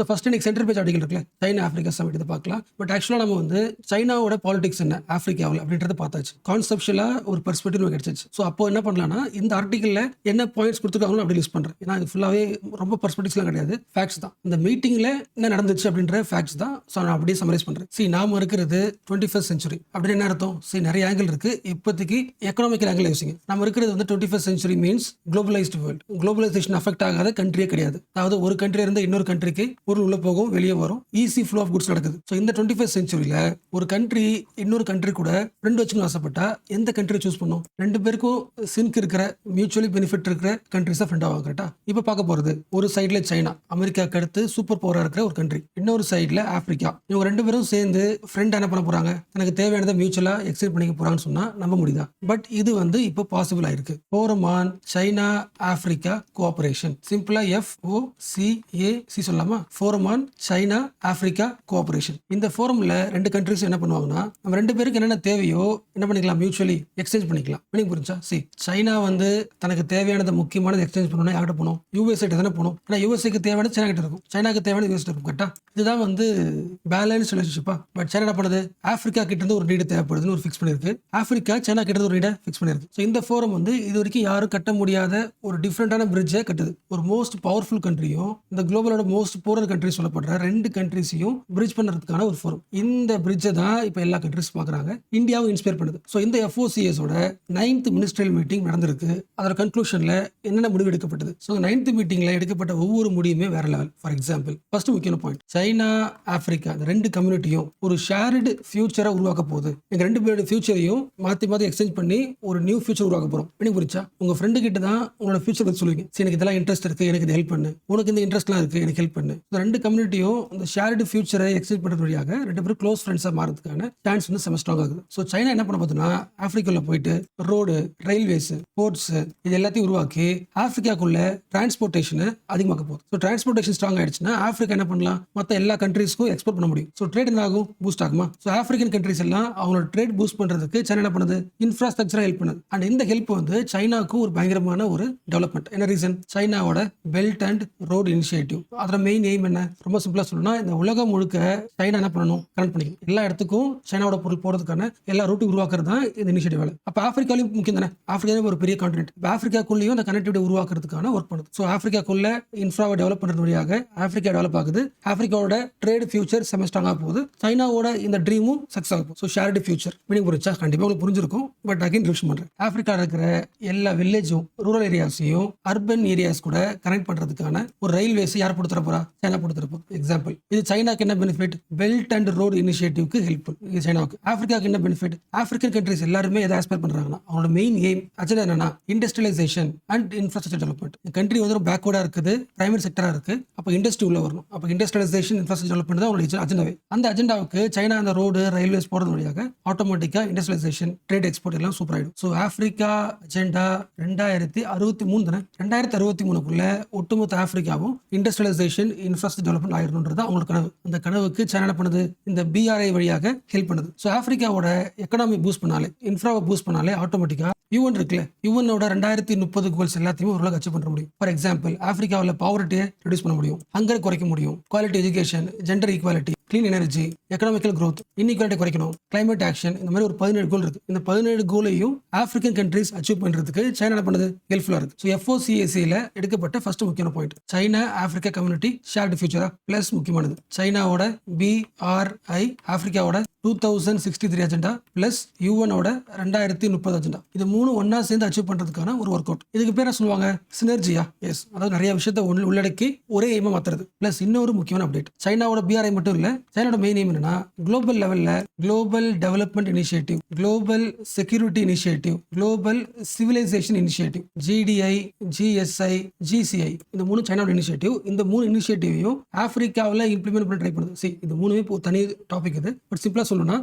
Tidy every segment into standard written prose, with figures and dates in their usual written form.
So first இன்னைக்கு centre page article இருக்குல்ல, China Africa submit இதை பார்க்கலாம். பட் ஆக்சுவலாக நம்ம வந்து சைனாவோட பாலிடிக்ஸ் என்ன ஆஃப்ரிக்காவில் அப்படின்றத பார்த்தாச்சு. கான்செப்ஷுவலாக ஒரு பெர்ஸ்பெக்டிவ் கிடைச்சிச்சு. ஸோ அப்போ என்ன பண்ணலாம்னா இந்த ஆர்டிகலில் என்ன பாயிண்ட்ஸ் கொடுத்துருக்காங்களோ அப்படி யூஸ் பண்ணுறேன். ஏன்னா இது ஃபுல்லாகவே ரொம்ப பெர்ஸ்பெக்டிவ்ஸ்லாம் கிடையாது, ஃபேக்ட்ஸ் தான். இந்த மீட்டிங்கில் என்ன நடந்துச்சு அப்படின்ற ஃபேக்ட்ஸ் தான். ஸோ நான் அப்படியே சமரைஸ் பண்ணுறேன். நாம இருக்கிறது 21st சென்ச்சுரி அப்படின்னு என்ன அர்த்தம்? நிறைய ஆங்கிள் இருக்கு. இப்போதைக்கு எக்கனாமிக்கல் ஆங்கிள் யோசிங்க. நம்ம இருக்கிறது வந்து 21st century means globalised world. Globalisation affect ஆகாத கண்ட்ரியே கிடையாது. அதாவது ஒரு கண்ட்ரி இருந்து இன்னொரு கண்ட்ரிக்கு பொருள் உள்ள போகும், வெளியே வரும், ஈஸி ஃப்ளோ ஆஃப் குட்ஸ் நடக்குது. ஸோ இந்த 21st சென்ச்சுரியில ஒரு கண்ட்ரி இன்னொரு கண்ட்ரி கூட ஃப்ரெண்ட் வச்சுக்கணும் ஆசைப்பட்டா எந்த கண்ட்ரி சூஸ் பண்ணும்? ரெண்டு பேருக்கும் சிங்க் இருக்கிற மியூச்சுவலி பெனிஃபிட் இருக்கிற கண்ட்ரிஸ் ஃப்ரெண்ட் ஆகும். கரெக்டா? இப்போ பார்க்க போறது ஒரு சைட்ல சைனா, அமெரிக்காவுக்கு அடுத்து சூப்பர் பவரா இருக்கிற ஒரு கண்ட்ரி, இன்னொரு சைட்ல ஆப்பிரிக்கா. இவங்க ரெண்டு பேரும் சேர்ந்து ஃப்ரெண்ட் என்ன பண்ண போறாங்க? எனக்கு தேவையானதை மியூச்சுவலா எக்ஸ்சேஞ்ச் பண்ணிக்க போறாங்கன்னு சொன்னா நம்ப முடியுதா? பட் இது வந்து இப்போ பாசிபிள் ஆயிருக்கு. Forum on China Africa cooperation, சிம்பிளா FOCAC சொல்லலாமா? Forum on China Africa cooperation. இந்த ஃபோரம்ல ரெண்டு கண்ட்ரிஸ் என்ன பண்ணுவாங்கன்னா, நம்ம ரெண்டு பேருக்கு என்னென்ன தேவையோ என்ன பண்ணிக்கலாம், மியூச்சுவலி எக்ஸ்சேஞ்ச் பண்ணிக்கலாம். மீனிங் புரிஞ்சா? சைனா வந்து தனக்கு தேவையானதை முக்கியமானது எக்ஸ்சேஞ்ச் பண்ணணும்னா யார்கிட்ட போகணும்? USA கிட்ட தானே போகணும். ஏன்னா USA தேவையானது சைனா கிட்ட இருக்கும், சைனாக்கு தேவையானது US இருக்கும். கரெக்டா? இதுதான் வந்து பேலன்ஸ் ரிலேஷன்ஷிப்பா. பட் சைனா என்ன பண்ணுது? ஆப்பிரிக்கா கிட்ட இருந்து ஒரு நீடு தேவைப்படுதுன்னு ஒரு ஃபிக்ஸ் பண்ணிருக்கு, ஆப்பிரிக்கா சைனா கிட்ட இருந்து ஒரு நீடை ஃபிக்ஸ் பண்ணிருக்கு. ஸோ இந்த ஃபோரம் வந்து இது வரைக்கும் யாரும் கட்ட முடியாத ஒரு டிஃப்ரெண்டான பிரிட்ஜை கட்டுது. ஒரு மோஸ்ட் பவர்ஃபுல் கண்ட்ரியும் இந்த குளோபலோட மோஸ்ட் போரர் கண்ட்ரி சொல்லப்படுற ரெண்டு கண்ட்ரிஸையும் பிரிட்ஜ் பண்ணுறதுக்கான ஒரு ஃபோரம். இந்த பிரிட்ஜை தான் இப்போ எல்லா கண்ட்ரிஸ் பார்க்குறாங்க, இந்தியாவும் இன்ஸ்பயர் பண்ணுது. ஸோ இந்த FOCAஸோட 9th மினிஸ்ட்ரியல் மீட்டிங் நடந்திருக்கு. அதோட கன்க்ளூஷன்ல என்னென்ன முடிவு எடுக்கப்பட்டது? ஸோ 9th மீட்டிங்ல எடுக்கப்பட்ட ஒவ்வொரு முடிவுமே வேற லெவல். ஃபார் எக்ஸாம்பிள் ஃபர்ஸ்ட் முக்கியமான பாயிண்ட், சைனா ஆப்பிரிக்கா இந்த ரெண்டு கம்யூனிட்டியும் ஒரு ஷேர்டு ஃபியூச்சரை உருவாக்க போகுது. எங்க ரெண்டு பேரோட ஃபியூச்சரையும் மாற்றி மாற்றி எக்ஸ்சேஞ்ச் பண்ணி ஒரு நியூ ஃபியூச்சர் உருவாக்க போறோம். பண்ணி புரிச்சா? உங்க ஃப்ரெண்டு கிட்ட தான் உங்களோட ஃபியூச்சர் பற்றி சொல்லுவீங்க. எனக்கு இதெல்லாம் இன்ட்ரெஸ்ட் இருக்கு, எனக்கு இது ஹெல்ப் பண்ணு, உனக்கு இந்த இன்ட்ரெஸ்ட்லாம் இருக்கு, எனக்கு ஹெல்ப் பண்ணு. இந்த ரெண்டு கம்யூனிட்டியும் இந்த ஷேர்டு ஃபியூச்சரை எக்ஸ்சேஞ்ச் பண்றது வழியாக ரெண்டு பேரும் க்ளோஸ் ஃப்ரெண்ட்ஸா மாறதுக்கான சான்ஸ் வந்து செம ஸ்ட்ராங் ஆகுது. ஸோ சைனா என்ன பண்ண பார்த்தோம்னா, ஆப்பிரிக்காவில் போயிட்டு ரோடு, ரயில்வேஸ், போர்ட்ஸ் இது எல்லாத்தையும் உருவாக்கி ஆப்பிரிக்காக்குள்ள டிரான்ஸ்போர்ட்டேஷனை அதிகமாக்க போகுது. ஸோ டிரான்ஸ்போர்ட்டேஷன் ஸ்ட்ராங் ஆயிடுச்சுன்னா ஆப்பிரிக்கா என்ன பண்ணலாம், மற்ற எல்லா கண்ட்ரீஸ்க்கும் எக்ஸ்போர்ட் பண்ண முடியும். ஸோ ட்ரேட் என்ன ஆகும்? பூஸ்ட் ஆகுமா? ஸோ ஆப்பிரிக்கன் கண்ட்ரீஸ் எல்லாம் அவங்களோட ட்ரேட் பூஸ்ட் பண்றதுக்கு சைனா என்ன பண்ணுது? இன்ஃப்ராஸ்ட்ரக்சரா ஹெல்ப் பண்ணுது. அண்ட் இந்த ஹெல்ப் வந்து சைனாக்கு ஒரு பயங்கரமான ஒரு டெவலப்மெண்ட். என்ன ரீசன்? சைனாவோட பெல்ட் அண்ட் ரோடு இனிஷியேட்டிவ். அதோட மெயின் எய்ம் என்ன? ரொம்ப சிம்பிளா சொல்லணும்னா, இந்த உலகம் முழுக்க சைனா என்ன பண்ணணும்? கனெக்ட் பண்ணிக்கணும். எல்லா இடத்துக்கும் சைனாவோட பொருள் போறதுக்கான எல்லா ரூட்டும் உருவாக்குறது தான் இந்த இனிஷியேட்டிவ் வேலை. அப்ப ஆப்பிரிக்காலையும் முக்கியம் தானே? ஆப்பிரிக்கா ஒரு பெரிய கான்டினென்ட். ஆப்பிரிக்காக்குள்ளேயும் அந்த கனெக்டிவிட்டி உருவாக்குறதுக்கான ஒர்க் பண்ணுது. ஸோ ஆப்பிரிக்காக்குள்ள இன்ஃப்ராவை டெவலப் பண்றது வழியாக ஆப்பிரிக்கா டெவலப் ஆகுது. ஆப்பிரிக்காவோட ட்ரேட் ஃபியூச்சர் செம ஸ்ட்ராங்கா போகுது. சைனாவோட இந்த ட்ரீமும் சக்சஸ் ஆகும். ஸோ ஷேர்டு ஃபியூச்சர் மீனிங் புரிச்சா? கண்டிப்பா உங்களுக்கு புரிஞ்சிருக்கும். பட் அகைன் ரிவிஷன் பண்றேன். ஆப்பிரிக்கா இருக்கிற எல்லா வில்லேஜும் ரூரல் ஏரியாஸையும் அர்பன் ஏரியாஸ் கூட கனெக்ட் பண்றதுக்கான ஒரு ரயில்வேஸ் யார் கொடுத்துற போறா? சைனா கொடுத்துற போறா. எக்ஸாம்பிள், இது சைனாக்கு என்ன பெனிஃபிட்? பெல்ட் அண்ட் ரோடு இனிஷியேட்டிவ்க்கு ஹெல்ப்ஃபுல். இது சைனாவுக்கு. ஆப்பிரிக்காக்கு என்ன பெனிஃபிட்? ஆப்பிரிக்கன் கண்ட்ரிஸ் எல்லாருமே எதை ஆஸ்பயர் பண்றாங்கன்னா, அவங்களோட மெயின் எய்ம் அஜெண்டா என்னன்னா இண்டஸ்ட்ரியலைசேஷன் அண்ட் இன்ஃப்ராஸ்ட்ரக்சர் டெவலப்மெண்ட். இந்த கண்ட்ரி வந்து ரொம்ப பேக்வர்டா இருக்குது, பிரைமரி செக்டரா இருக்கு. அப்போ இண்டஸ்ட்ரி உள்ள வரணும். அப்போ இண்டஸ்ட்ரியலைசேஷன், இன்ஃப்ராஸ்ட்ரக்சர் டெவலப்மெண்ட் தான் அவங்களோட அஜெண்டாவே. அந்த அஜெண்டாவுக்கு சைனா அந்த ரோடு, ரயில்வேஸ் போறது வழியாக ஆட்டோமேட்டிக்கா இண்டஸ்ட்ரியலைசேஷன், ட்ரேட், எக்ஸ்போர்ட் எல்லாம் சூப்பர் ஆயிடும். ஸோ ஆப்பிரிக்கா அஜெண்டா 2063 தானே? 2063க்குள்ள ஒட்டுமொத்த ஆப்பிரிக்காவும் இண்டஸ்ட்ரியலைசேஷன், இன்ஃப்ராஸ்ட்ரக்சர் டெவலப்மெண்ட் ஆயிடணும்ன்றது அவங்களோட கனவு. அந்த கனவுக்கு சைனா என்ன பண்ணுது? இந்த BRI வழியாக ஹெல்ப் பண்ணுது. ஸோ ஆப்பிரிக்காவோட எக்கனாமி பூஸ்ட் பண்ணாலே, இன்ஃப்ராவை பூஸ்ட் பண்ணாலே ஆட்டோமேட்டிக்கா UN இருக்குல்ல, UNோட 2030 கோல்ஸ் எல்லாத்தையுமே ஓரளவுக்கு அச்சீவ் பண்ண முடியும். ஃபார் எக்ஸாம்பிள், ஆப்பிரிக்காவில் பாவர்ட்டியை ரெடியூஸ் பண்ண முடியும், ஹங்கரை குறைக்க முடியும், quality education, gender equality, clean energy, economical growth, இன்இக்வாலிட்டி குறைக்கணும், கிளைமேட் ஆக்ஷன், இந்த மாதிரி ஒரு 17 கோல் இருக்கு. இந்த 17 கோலையும் ஆப்பிரிக்கன் கண்ட்ரீஸ் அச்சீவ் பண்றதுக்கு சைனா என்ன பண்ணுது? ஹெல்ப்ஃபுல்லா இருக்கு. ஸோ FOCACல எடுக்கப்பட்ட ஃபர்ஸ்ட் முக்கியமான point, China Africa community shared ஃபியூச்சரா பிளஸ் முக்கியமானது சைனாவோட BRI, ஆப்பிரிக்காவோட 2063 அஜெண்டா பிளஸ் UNோட 2030 அஜெண்டா. இது மூணு ஒன்னா சேர்ந்து அச்சீவ் பண்றதுக்கான ஒரு ஒர்க் அவுட். இதுக்கு பேர் சொல்லுவாங்க சினர்ஜியா. எஸ், அதாவது நிறைய விஷயத்தை உள்ளடக்கி ஒரே எய்மா மாத்துறது. பிளஸ் இன்னொரு முக்கியமான அப்டேட், சைனாவோட BRI மட்டும் இல்ல, சைனாவோட மெயின் எய்ம் என்னன்னா குளோபல் லெவல்ல global development initiative, global security initiative, global civilisation initiative, GDI, GSI, GCI, இந்த மூணு சைனாவோட இனிஷியேட்டிவ். இந்த மூணு இனிஷியேட்டிவையும் ஆப்பிரிக்காவில் இம்ப்ளிமெண்ட் பண்ண ட்ரை பண்ணுது. இது மூணுமே தனி டாபிக். இது பட் சிம்பிளா சொல்லணும்னா,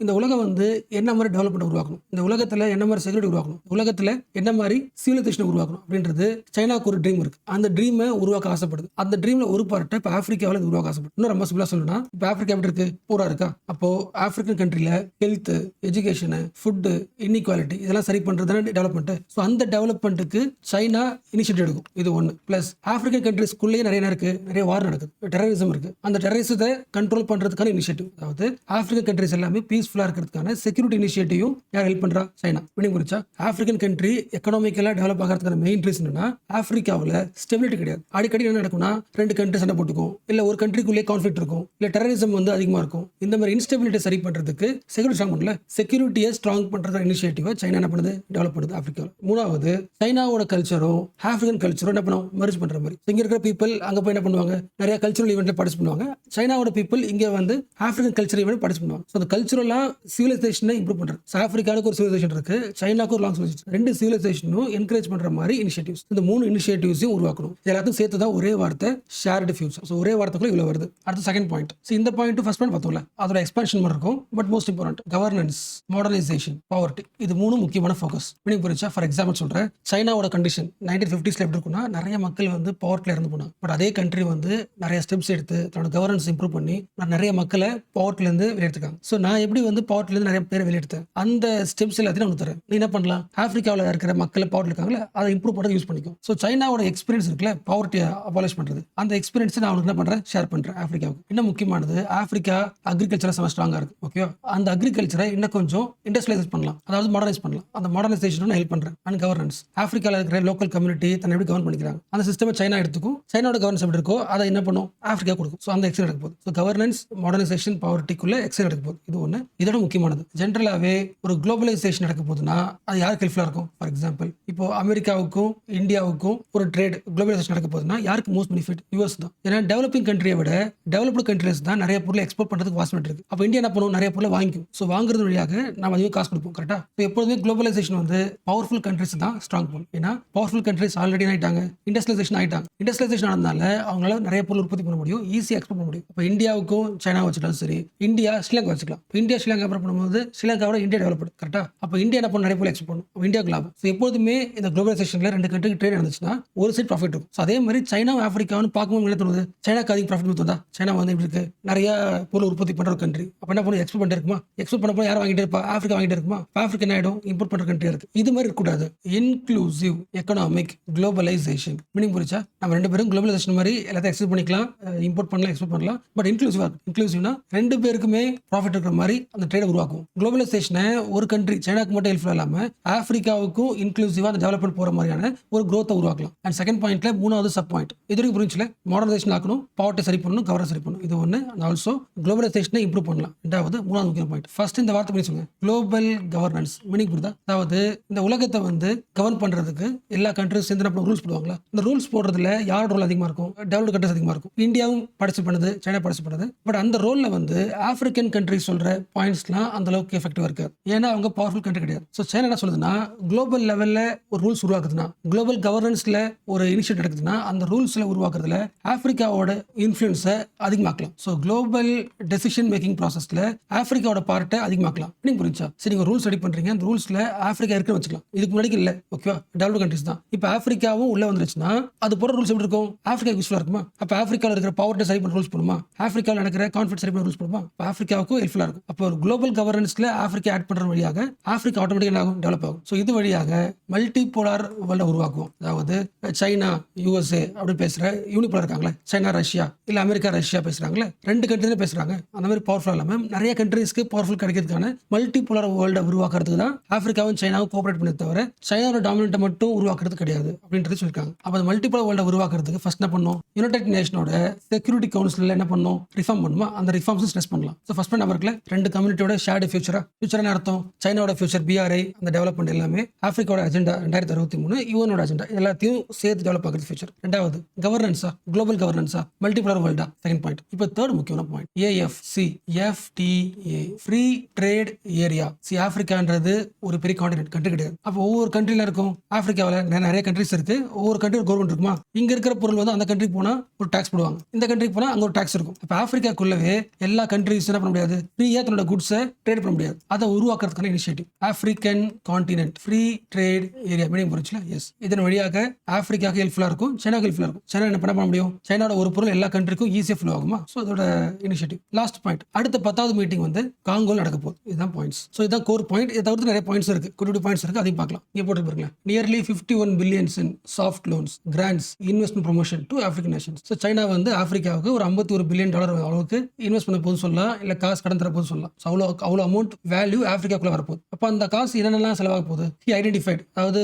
இந்த உலகம் வந்து என்ன மாதிரி டெவலப்மெண்ட் உருவாக்கணும், இந்த உலகத்துல என்ன மாதிரி செக்யூரிட்டி உருவாக்கணும், உலகத்துல என்ன மாதிரி சிவிலைசேஷன் உருவாக்கணும் அப்படின்றது சைனாக்கு ஒரு ட்ரீம் இருக்கு. அந்த ட்ரீமை உருவாக்க ஆசைப்படுது. அந்த ட்ரீம்ல ஒரு பார்ட்டை இப்போ ஆப்பிரிக்காவில் உருவாக்க ஆசைப்படுது. இன்னும் ரொம்ப சிம்பிளா சொல்லணும்னா, இப்போ ஆப்பிரிக்கா எப்படி இருக்கு? பூரா இருக்கா? அப்போ ஆப்பிரிக்கன் கண்ட்ரியில் ஹெல்த், எஜுகேஷனு, ஃபுட்டு, இன்இக்வாலிட்டி இதெல்லாம் சரி பண்ணுறது டெவலப்மெண்ட். ஸோ அந்த டெவலப்மெண்ட்டுக்கு சைனா இனிஷியேட்டிவ் எடுக்கும். இது ஒன்று. ப்ளஸ் ஆப்பிரிக்கன் கண்ட்ரிஸ்குள்ளேயே நிறைய இருக்கு, நிறைய வார் நடக்குது, டெரரிசம் இருக்கு. அந்த டெரரிசத்தை கண்ட்ரோல் பண்றதுக்கான இனிஷியேட்டிவ், அதாவது ஆப்பிரிக்கன் கண்ட்ரிஸ் எல்லாமே பீஸ்ஃபுல்லா இருக்கிறதுக்கான செக்யூரிட்டி இனிஷியேட்டிவும் யார் ஹெல்ப் பண்றா? சைனா. இப்படி குறிச்சா ஆப்பிரிக்கன் கண்ட்ரி எக்கனாமிக்கலா டெவலப் ஆகிறதுக்கான மெயின் ரீசன் என்னன்னா ஆப்பிரிக்காவில் ஸ்டெபிலிட்டி கிடையாது. அடிக்கடி என்ன நடக்கும்னா ரெண்டு கண்ட்ரி சண்டை போட்டுக்கும், இல்ல ஒரு கண்ட்ரிக்குள்ளே கான்ஃபிளிக்ட் இருக்கும், இல்ல டெரரிசம் வந்து அதிகமா இருக்கும். இந்த மாதிரி இன்ஸ்டெபிலிட்டி சரி பண்றதுக்கு செக்யூரிட்டி ஸ்ட்ராங் பண்ணல, செக்யூரிட்டியை ஸ்ட்ராங் பண்றத இனிஷியேட்டிவ் சைனா என்ன பண்ணுது? டெவலப் பண்ணுது ஆப்பிரிக்காவில். மூணாவது, சைனாவோட கல்ச்சரும் ஆப்பிரிக்கன் கல்ச்சரும் என்ன பண்ணும்? மெர்ஜ் பண்ற மாதிரி. இங்க இருக்கிற பீப்பிள் அங்க போய் என்ன பண்ணுவாங்க? நிறைய கல்ச்சரல் ஈவெண்ட்ல பார்ட்டிசிபேட் பண்ணுவாங்க. சைனாவோட பீப்பிள் இங்க வந்து ஆப்பிரிக்கன் கல்ச்சர் ஈவெண்ட் பார்ட்டிசிபேட் பண்ணுவாங்க. ஸோ அந்த கல்ச்சரலா சிவிலைசேஷனை இம்ப்ரூவ் பண்றது. ஆப்பிரிக்காவுக்கு ஒரு சிவிலைசேஷன் இருக்கு, சைனாக்கு ஒரு லாங் சிவிலைசேஷன். ரெண்டு சிவிலைசேஷனும் என்கரேஜ் பண்ற மாதிரி இனிஷியேட்டிவ்ஸ், இந்த மூணு இனிஷியேட்டிவ்ஸையும் உருவாக்கணும். எல்லாத்தையும் சேர்த்து தான் ஒரே வார்த்தை ஷேர்டு ஃபியூச்சர். ஸோ ஒரே வார்த்தைக்குள்ள இவ்வளவு வருது. அடுத்த செகண்ட் பாயிண்ட். ஸோ இந்த பாயிண்ட் ஃபர்ஸ்ட் பாயிண்ட் பார்த்தோம்ல, அதோட எக்ஸ்பான்ஷன் மாதிரி இருக்கும். But most important governance, modernisation, poverty. இது மூணு முக்கியமான ஃபோக்கஸ். மீனிங் புரிச்சா? ஃபார் எக்ஸாம்பிள் சொல்றேன், சைனாவோட கண்டிஷன் 1950s எப்படி இருக்குன்னா நிறைய மக்கள் வந்து பவர்ட்டில இருந்து போனாங்க. பட் அதே கண்ட்ரி வந்து நிறைய ஸ்டெப்ஸ் எடுத்து தன்னோட கவர்னன்ஸ் இம்ப்ரூவ் பண்ணி நிறைய மக்களை பவர்ட்டில இருந்து வெளியெடுத்துக்காங்க. ஸோ நான் எப்படி வந்து பவர்ட்டில இருந்து நிறைய பேர் வெளியெடுத்தேன், அந்த ஸ்டெப்ஸ் எல்லாத்தையும் நான் தரேன். நீ என்ன பண்ணலாம்? ஆப்பிரிக்காவில் இருக்கிற மக்கள் பவர்ட்டில் இருக்காங்களே அதை இம்ப்ரூவ் பண்ண யூஸ் பண்ணிக்கும். ஸோ சைனாவோட எக்ஸ்பீரியன்ஸ் இருக்குல்ல, பவர்ட்டியை அபாலிஷ் பண்றது, அந்த எக்ஸ்பீரியன்ஸ் நான் அவனுக்கு என்ன பண்றேன்? ஷேர் பண்றேன் ஆப்பிரிக்காவுக்கு. இன்னும் முக்கியமானது, ஆப்பிரிக்கா அக்ரிகல்ச்சர் செம ஸ்ட்ராங்கா இருக்கு. ஓகே, அந்த அக்ரிகல்ச்சரை இன்னும் கொஞ்சம் இண்டஸ்ட்ரியலைஸ் பண்ணலாம், அதாவது மாடர்னைஸ் பண்ணலாம். அந்த மாடர்னைசேஷன் நான் ஹெல்ப் பண்றேன். அண்ட் கவர்னன்ஸ், ஆப்பிரிக்காவில் இருக்கிற லோக்கல் கம்யூனிட்டி தன்னை எப்படி கவர்ன் பண்ணிக்கிறாங்க, அந்த சிஸ்டம் சைனா எடுத்துக்கும். சைனாவோட கவர்னன்ஸ் எப்படி இருக்கோ அதை என்ன பண்ணும்? ஆப்பிரிக்கா கொடுக்கும். ஸோ அந்த எக்ஸ்டெண்ட் எடுக்க போகுது. ஸோ கவர்னன்ஸ், மாடர்னைசேஷன், பவர்ட்டிக்குள்ள எக்ஸ்டெண்ட் எடுக்க போகுது. இது ஒன்று. இதோட முக்கியமானது, ஜென்ரலாவே ஒரு குளோபலைசேஷன் நடக்க போகுதுன்னா அது யாருக்கு ஹெல்ப்ஃபுல்லா இருக்கும்? ஃபார் எக்ஸாம்பிள், இப்போ அமெரிக்காவுக்கும் இந்தியாவுக்கும் ஒரு ட்ரேட் குளோபலைசேஷன் நடக்க போகுதுன்னா யாருக்கு மோஸ்ட் பெனிஃபிட்? யூஎஸ் தான். ஏன்னா டெவலப்பிங் கண்ட்ரியை விட டெவலப்டு கண்ட்ரிஸ் தான் நிறைய பொருளை எக்ஸ்போர்ட் பண்றதுக்கு வாசிட்டு இருக்கு. அப்போ இந்தியா என்ன பண்ணும்? நிறைய பொருளை வாங்கிக்கும். ஸோ வாங்குறது வழியாக நம்ம அதிகம் காசு கொடுப்போம். கரெக்டா? எப்பொழுதுமே குளோபலைசேஷன் வந்து பவர்ஃபுல் கண்ட்ரிஸ் தான் ஸ்ட்ராங் பண்ணும். ஏன்னா பவர்ஃபுல் கண்ட்ரிஸ் ஆல்ரெடி ஆயிட்டாங்க, இண்டஸ்ட்ரியலைசேஷன் ஆயிட்டாங்க. இண்டஸ்ட்ரியலைசேஷன் ஆனதுனால அவங்களால நிறைய பொருள் உற்பத்தி பண்ண முடியும், ஈஸியாக எக்ஸ்போர்ட் பண்ண முடியும். இப்போ இந்தியாவுக்கும் சைனா வச்சுட்டாலும் சரி, இந்தியா ஸ்ரீலங்கா வச்சுக்கலாம். இந்தியா ஸ்ரீலங்கா பண்ணும்போது ஸ்ரீலங்காவோட இந்தியா டெவலப்டு. கரெக்டா? அப்போ இந்தியா என்ன பண்ண? நிறைய பொருள் எக்ஸ்போர்ட் பண்ணும், இந்தியாவுக்கு லாபம். ஸோ எப்போதுமே இந்த குளோபலைசேஷன்ல ரெண்டு கண்ட்ரிக்கு ட்ரேட் நடந்துச்சுன்னா ஒரு சைட் ப்ராஃபிட் இருக்கும். ஸோ அதே மாதிரி சைனா ஆப்பிரிக்காவும் பார்க்கும்போது என்ன தோணுது? சைனாக்கு அதிக ப்ராஃபிட் தோணுதா? சைனா வந்து இப்படி இருக்கு, நிறைய பொருள் உற்பத்தி பண்ற ஒரு கண்ட்ரி. அப்போ என்ன பண்ணும்? எக்ஸ்போர்ட் பண்ணிட்டு இருக்குமா? எக்ஸ்போர்ட் பண்ண யார் வாங்கிட்டு இருப்பா? ஆப்பிரிக்கா வாங்கிட்டு இருக்குமா? ஆப்பிரிக்கா என்ன ஆயிடும்? இம்போர்ட் பண்ற கண்ட்ரியா இருக்கு. இது மாதிரி இருக்கக்கூடாது. Inclusive economic globalisation. மீனிங் புரிச்சா? நம்ம ரெண்டு பேரும் குளோபலைசேஷன் மாதிரி எல்லாத்தையும் எக்ஸ்போர்ட் பண்ணிக்கலாம், இம்போர்ட் பண்ணலாம், எக்ஸ்போர்ட் பண்ணலாம். பட் இன்க்ளூசிவா இருக்கும். இன்க்ளூசிவ்னா ரெண்டு பேருக்குமே ப்ராஃபிட் இருக்கிற மாதிரி அந்த ட்ரேட் உருவாக்கும். குளோபலைசேஷனை ஒரு கண்ட்ரி சைனாக்கு மட்டும் ஹெல்ப்ஃபுல் இல்லாம ஆப்பிரிக்காவுக்கும் இன்க்ளூசிவா அந்த டெவலப்மெண்ட் போற மாதிரியான ஒரு growth உருவாக்கலாம். அண்ட் செகண்ட் பாயிண்ட்ல மூணாவது சப் பாயிண்ட், இது வரைக்கும் புரிஞ்சுல, மாடர்னைசேஷன் ஆக்கணும், பாவர்ட்டி சரி பண்ணணும், கவர்னன்ஸ் சரி பண்ணணும். இது ஒன்று. அண்ட் ஆல்சோ குளோபலைசேஷனை இம்ப்ரூவ் பண்ணலாம். ரெண்டாவது, மூணாவது முக்கிய பாயிண்ட். ஃபர்ஸ்ட் இந்த வார்த்தை பண்ணி சொல்லுங்க, குளோபல் கவர்னன்ஸ். மீனிங் புரியுதா? அதாவது இந்த உலகத்தை வந்து கவர்ன் பண்றதுக்கு எல்லா கண்ட்ரிஸ் சேர்ந்து நம்ம ரூல்ஸ் போடுவாங்களா? இந்த ரூல்ஸ் போடுறதுல யாரோட ரோல் அதிகமா இருக்கும்? டெவலப்டு கண்ட்ரிஸ் அதிகமா இருக்கும். இந்தியாவும் பார்ட்டிசிபேட் பண்ணுது, சைனா பார்ட்டிசிபேட் பண்ணுது. பட் அந்த ரோல்ல வந்து ஆப்பிரிக்கன் கண்ட்ரிஸ் சொல்ற பாயிண்ட்ஸ்லாம் அந்த அளவுக்கு எஃபெக்டிவா இருக்காது. ஏன்னா அவங்க பவர்ஃபுல் கண்ட்ரி கிடையாது. ஸோ சைனா என்ன சொல்லுதுன்னா, குளோபல் லெவல்ல ஒரு ரூல்ஸ் உருவாக்குதுன்னா, குளோபல் கவர்னன்ஸ்ல ஒரு இனிஷியேட் நடக்குதுன்னா அந்த ரூல்ஸ்ல உருவாக்குறதுல ஆப்பிரிக்காவோட இன்ஃப்ளூயன்ஸை அதிகமாக்கலாம். ஸோ குளோபல் டெசிஷன் மேக்கிங் ப்ராசஸ்ல ஆப்பிரிக்காவோட பார்ட்டை அதிகமாக்கலாம். நீங்க புரிஞ்சா? சரி, நீங்க ரூல்ஸ் ரெடி பண்றீங்க, அந்த ரூல்ஸ்ல ஆப்பிரிக்கா இருக்குன்னு வச்சுக்கலாம். இதுக்கு முன்னாடி இல்ல, ஓகேவா? டெவலப்டு கண்ட்ரிஸ் தான். இப்போ ஆப்பிரிக்காவும் உள்ள வந்துருச்சுன்னா அது போற ரூல்ஸ் எப்படி இருக்கும்? ஆப்பிரிக்கா யூஸ்ஃபுல்லா இருக்குமா? அப்போ ஆப்பிரிக்காவில் இருக்கிற பவர்ட்டை சரி பண்ண ரூல்ஸ் பண்ணுமா? ஆப்பிரிக்காவில் நடக்கிற கான்ஃபிளிக்ட் சரி பண்ண ரூல்ஸ் பண்ணுமா? ஆப்பிரிக்காவுக்கும் ஹெல்ப்ஃபுல்லா இருக்கும். அப்போ ஒரு குளோபல் கவர்னன்ஸ்ல ஆப்பிரிக்கா ஆட் பண்ற வழியாக ஆப்பிரிக்கா ஆட்டோமேட்டிக்கா ஆகும், டெவலப் ஆகும். ஸோ இது வழியாக மல்டி போலார் வேர்ல்டை உருவாக்கும். அதாவது சைனா யூஎஸ்ஏ அப்படி பேசுற யூனிபோலர் இருக்காங்களே, சைனா ரஷ்யா இல்ல அமெரிக்கா ரஷ்யா பேசுறாங்களே, ரெண்டு கண்ட்ரி பேசுறாங்க. அந்த மாதிரி பவர்ஃபுல் இல்லாம நிறைய கண்ட்ரிஸ்க்கு பவர்ஃபுல் கிடைக்கிறதுக்கான மல்டி போலார் வேர்ல்டை உருவாக்குறதுக்கு தான் ஆப்பிரிக்காவும் சைனாவும் கோஆபரேட் பண்ணி தவிர சைனாவோட டாமினன்ட்டை மட்டும் உருவாக்குறது கிடையாது அப்படின்றது சொல்லியிருக்காங்க. அப்போ அந்த மல்டி போலார் வேர்ல்டை உருவாக்குறதுக்கு ஃபர்ஸ்ட் என்ன பண்ணும்? யுனைடெட் நேஷனோட செக்யூரிட்டி கவுன்சில் என்ன பண்ணும்? ரிஃபார்ம் பண்ணுமா? அந்த ரிஃபார்ம்ஸ் ஸ்ட்ரெஸ் பண்ணலாம். ஸோ ஃபர்ஸ்ட் நம்பர்ல ரெண்டு கம்யூனிட்டியோட ஷேர்டு ஃபியூச்சரா, ஃபியூச்சர் அர்த்தம் சைனாவோட ஃபியூச்சர் பிஆர்ஐ, அந்த டெவலப்மெண்ட் எல்லாமே ஆப்பிரிக்காவோட அஜெண்டா 2063, யுஎனோட அஜெண்டா எல்லாத்தையும் சேர்த்து டெவலப் ஆகுறது ஃபியூச்சர். ரெண்டாவது கவர்னன்ஸா, குளோபல் கவர்னன்ஸா, மல்டிபோலார் வேர்ல்டா, செகண்ட் பாயிண்ட். இப்போ தேர்ட் முக்கியமான point, AFC, FTA, free trade area. சி ஆப்பிரிக்கான்றது ஒரு பெரிய கான்டினென்ட், கண்ட்ரி கிடையாது. அப்போ ஒவ்வொரு கண்ட்ரில இருக்கும். ஆப்பிரிக்காவில் நிறைய கண்ட்ரிஸ் இருக்கு, ஒவ்வொரு கண்ட்ரி ஒரு கவர்மெண்ட் இருக்குமா? இங்க இருக்கிற பொருள் வந்து அந்த கண்ட்ரி போனா ஒரு டாக்ஸ் போடுவாங்க, இந்த கண்ட்ரிக்கு போனா அங்க ஒரு டாக்ஸ் இருக்கும். அப்போ ஆப்பிரிக்காக்குள்ளவே எல்லா கண்ட்ரிஸ் என்ன பண்ண முடியாது? ஃப்ரீயா தன்னோட குட்ஸை ட்ரேட் பண்ண முடியாது. அதை உருவாக்குறதுக்கான initiative African continent free trade area. Meaning புரிச்சுல? எஸ். இதன் வழியாக ஆப்பிரிக்காவுக்கு ஹெல்ப்ஃபுல்லா இருக்கும், சைனாக்கு ஹெல்ப்ஃபுல்லா இருக்கும். சைனா என்ன பண்ண முடியும்? சைனாவோட ஒரு பொருள் எல்லா கண்ட்ரிக்கும் ஈஸியா ஃப்ளோ ஆகுமா? ஸோ அதோட இனிஷியேட்டிவ். லாஸ்ட் பாயிண்ட், அடுத்த 10வது மீட்டிங் வந்து காங்கோல நடக்க போகுது. இதுதான் பாயிண்ட்ஸ். ஸோ இதான் கோர் பாயிண்ட். இதை தவிர்த்து நிறைய பாயிண்ட்ஸ் இருக்கு, குட்டி பாயிண்ட்ஸ் இருக்கு, அதையும் பார்க்கலாம். இங்கே போட்டு பாருங்களேன். Nearly 51 billions in soft loans, grants, investment promotion to African Nations. So China வந்து ஆப்பிரிக்காவுக்கு ஒரு $51 பில்லியன் அளவுக்கு இன்வெஸ்ட் பண்ண போது சொல்லலாம், இல்லை காசு கடன் தர போது சொல்லலாம். ஸோ அவ்வளோ அமௌண்ட் வேல்யூ ஆப்பிரிக்காக்குள்ள வரப்போகுது. அப்போ அந்த காசு என்னென்னலாம் செலவாக போகுது ஐடென்டிஃபைட். அதாவது